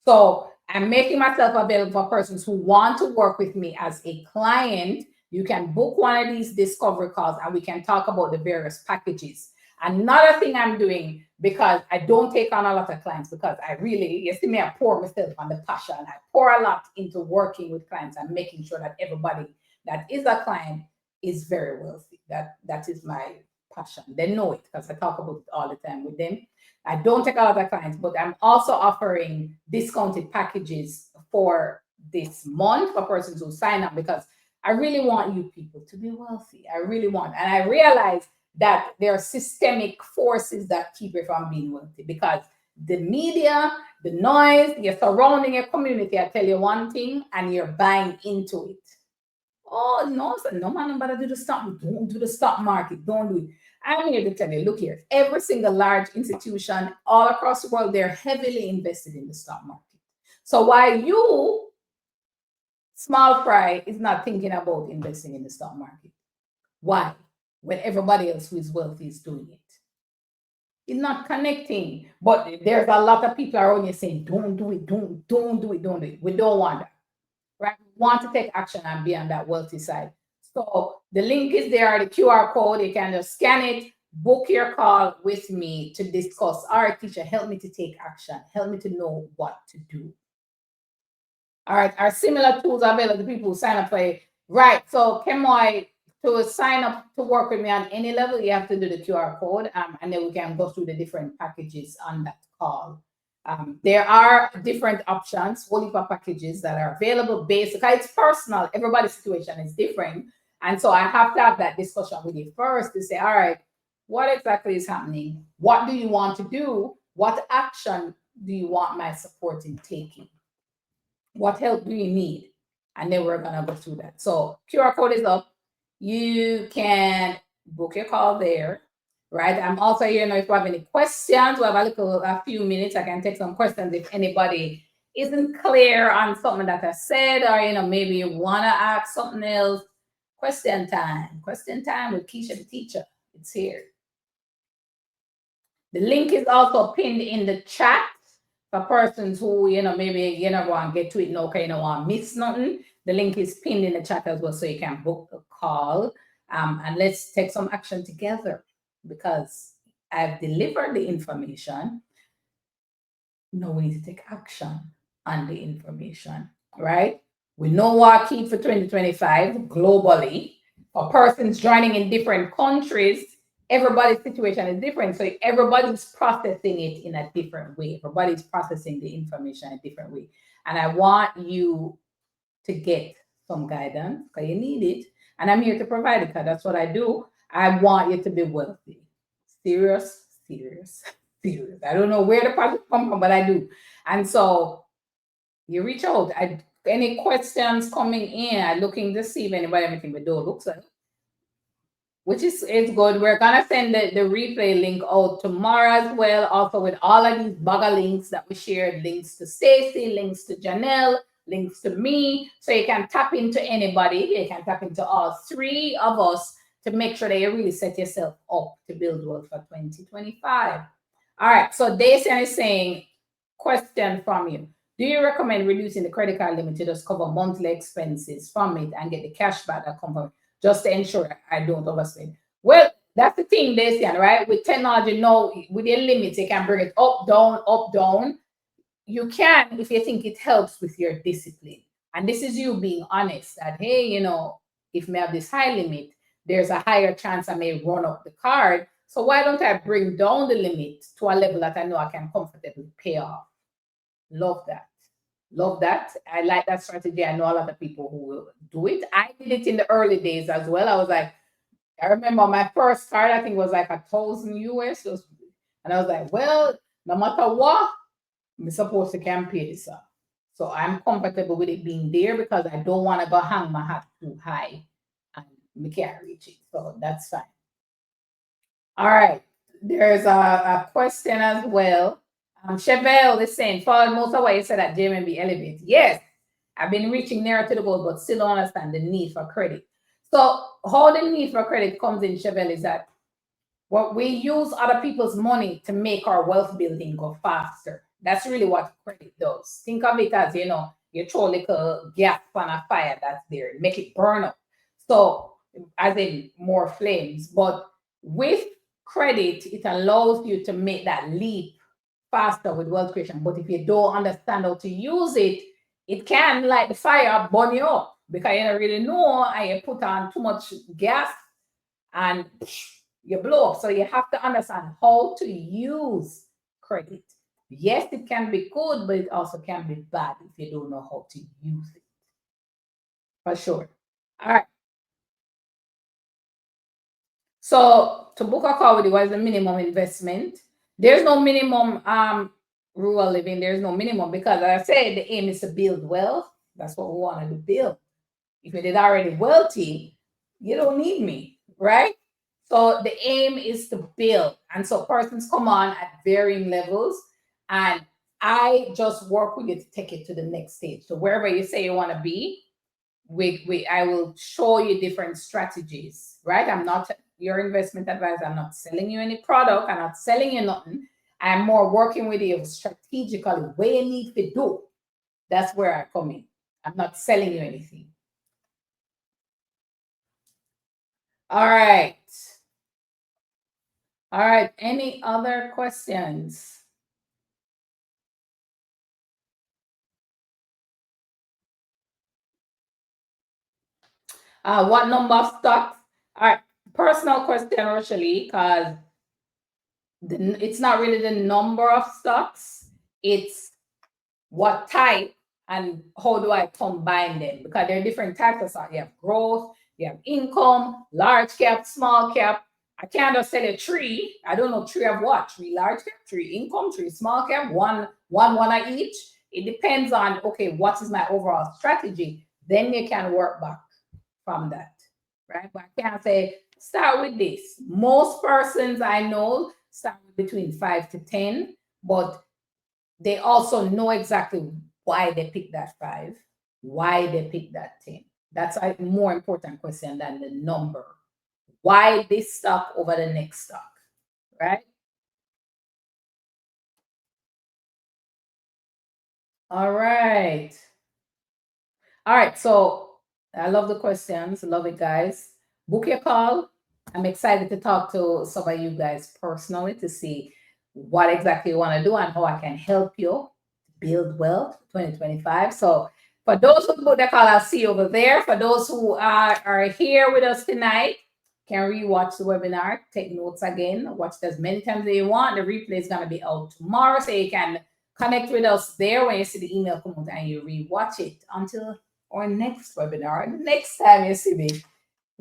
So I'm making myself available for persons who want to work with me as a client. You can book one of these discovery calls and we can talk about the various packages. Another thing I'm doing, because I don't take on a lot of clients, because I really, you see me, I pour myself on the passion. I pour a lot into working with clients and making sure that everybody that is a client is very wealthy. That is my passion. They know it because I talk about it all the time with them. I don't take a lot of clients, but I'm also offering discounted packages for this month for persons who sign up, because I really want you people to be wealthy. I really want. And I realize that there are systemic forces that keep you from being wealthy, because the media, the noise, you're surrounding your community. I tell you one thing and you're buying into it. Oh, no, no man, but do the stock. Don't do the stock market. Don't do it. I'm here to tell you, look here, every single large institution all across the world, they're heavily invested in the stock market. So why you, small fry, is not thinking about investing in the stock market? Why? When everybody else who is wealthy is doing it. It's not connecting. But there's a lot of people around you saying, don't do it, don't do it. We don't want that. Right? We want to take action and be on that wealthy side. So the link is there, the QR code. You can just scan it, book your call with me to discuss. All right, teacher, help me to take action. Help me to know what to do. All right, are similar tools available to people who sign up for it? Right, so Kemoy, to sign up to work with me on any level, you have to do the QR code, and then we can go through the different packages on that call. There are different options, whole heap of packages that are available basically. It's personal. Everybody's situation is different. And so I have to have that discussion with you first to say, all right, what exactly is happening? What do you want to do? What action do you want my support in taking? What help do you need? And then we're going to go through that. So QR code is up. You can book your call there. Right. I'm also here now if you have any questions. We have a few minutes. I can take some questions if anybody isn't clear on something that I said, or maybe you want to ask something else. Question time with Keisha the teacher. It's here. The link is also pinned in the chat for persons who maybe want to get to it now, okay, you don't want to miss nothing. The link is pinned in the chat as well, so you can book a call. And let's take some action together, because I've delivered the information. Now we need to take action on the information, right? We know what key for 2025 globally. For persons joining in different countries, everybody's situation is different. So everybody's processing it in a different way. Everybody's processing the information in a different way. And I want you to get some guidance, because you need it. And I'm here to provide it, because that's what I do. I want you to be wealthy. Serious. I don't know where the project come from, but I do. And so you reach out. Any questions coming in? I'm looking to see if anybody have anything, but don't look so. which is good. We're gonna send the replay link out tomorrow as well, also with all of these bugger links that we shared, links to Stacy, links to Janelle, links to me, so you can tap into anybody. You can tap into all three of us to make sure that you really set yourself up to build wealth for 2025. All right, so Dacian is saying, question from you. Do you recommend reducing the credit card limit to just cover monthly expenses from it and get the cash back that comes from it, just to ensure I don't overspend? Well, that's the thing, Dacian, right? With technology, no, with your limits, you can bring it up, down, up, down. You can if you think it helps with your discipline. And this is you being honest that, hey, you know, if I have this high limit, there's a higher chance I may run up the card. So why don't I bring down the limit to a level that I know I can comfortably pay off? Love that. Love that. I like that strategy. I know a lot of people who will do it. I did it in the early days as well. I was like, I remember my first card, I think was like $1,000 US. And I was like, well, no matter what, I'm supposed to can pay this up. So I'm comfortable with it being there because I don't want to go hang my hat too high and we can't reach it. So that's fine. All right. There's a question as well. Chevelle is saying, following most of what you said at JMB Elevate. Yes, I've been reaching nearer to the goal, but still don't understand the need for credit. So how the need for credit comes in, Chevelle, is that what we use other people's money to make our wealth building go faster. That's really what credit does. Think of it as, you know, you throw like a gas on a fire that's there, make it burn up. So as in more flames. But with credit, it allows you to make that leap faster with wealth creation. But if you don't understand how to use it, it can, like the fire, burn you up because you don't really know, and you put on too much gas and you blow up. So you have to understand how to use credit. Yes, it can be good, but it also can be bad if you don't know how to use it. For sure. All right. So to book a call with you, what is the minimum investment? There's no minimum rural living. There's no minimum because, as I said, the aim is to build wealth. That's what we wanted to build. If you did already wealthy, you don't need me, right? So the aim is to build. And so persons come on at varying levels. And I just work with you to take it to the next stage. So wherever you say you want to be, I will show you different strategies, right? I'm not your investment advisor. I'm not selling you any product. I'm not selling you nothing. I'm more working with you strategically where you need to do. That's where I come in. I'm not selling you anything. All right. All right. Any other questions? What number of stocks? All right. Personal question, Rochelle, because it's not really the number of stocks. It's what type and how do I combine them? Because there are different types of stocks. You have growth, you have income, large cap, small cap. I can't just sell a tree. I don't know tree of what? Tree large cap, tree income, tree small cap, one of each. It depends on, okay, what is my overall strategy? Then you can work back from that, right? But I can't say, start with this. Most persons I know start with between 5 to 10, but they also know exactly why they pick that 5, why they pick that 10. That's a more important question than the number. Why this stock over the next stock, right? All right. All right, so I love the questions. Love it, guys. Book your call. I'm excited to talk to some of you guys personally to see what exactly you want to do and how I can help you build wealth 2025. So for those who book the call, I'll see you over there. For those who are here with us tonight, can rewatch the webinar, take notes again, watch it as many times as you want. The replay is going to be out tomorrow, so you can connect with us there when you see the email come out and you rewatch it until our next webinar. Next time you see me.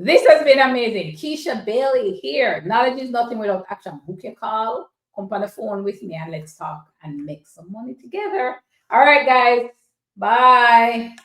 This has been amazing. Keisha Bailey here. Knowledge is nothing without action. Book your call, come on the phone with me, and let's talk and make some money together. All right, guys. Bye.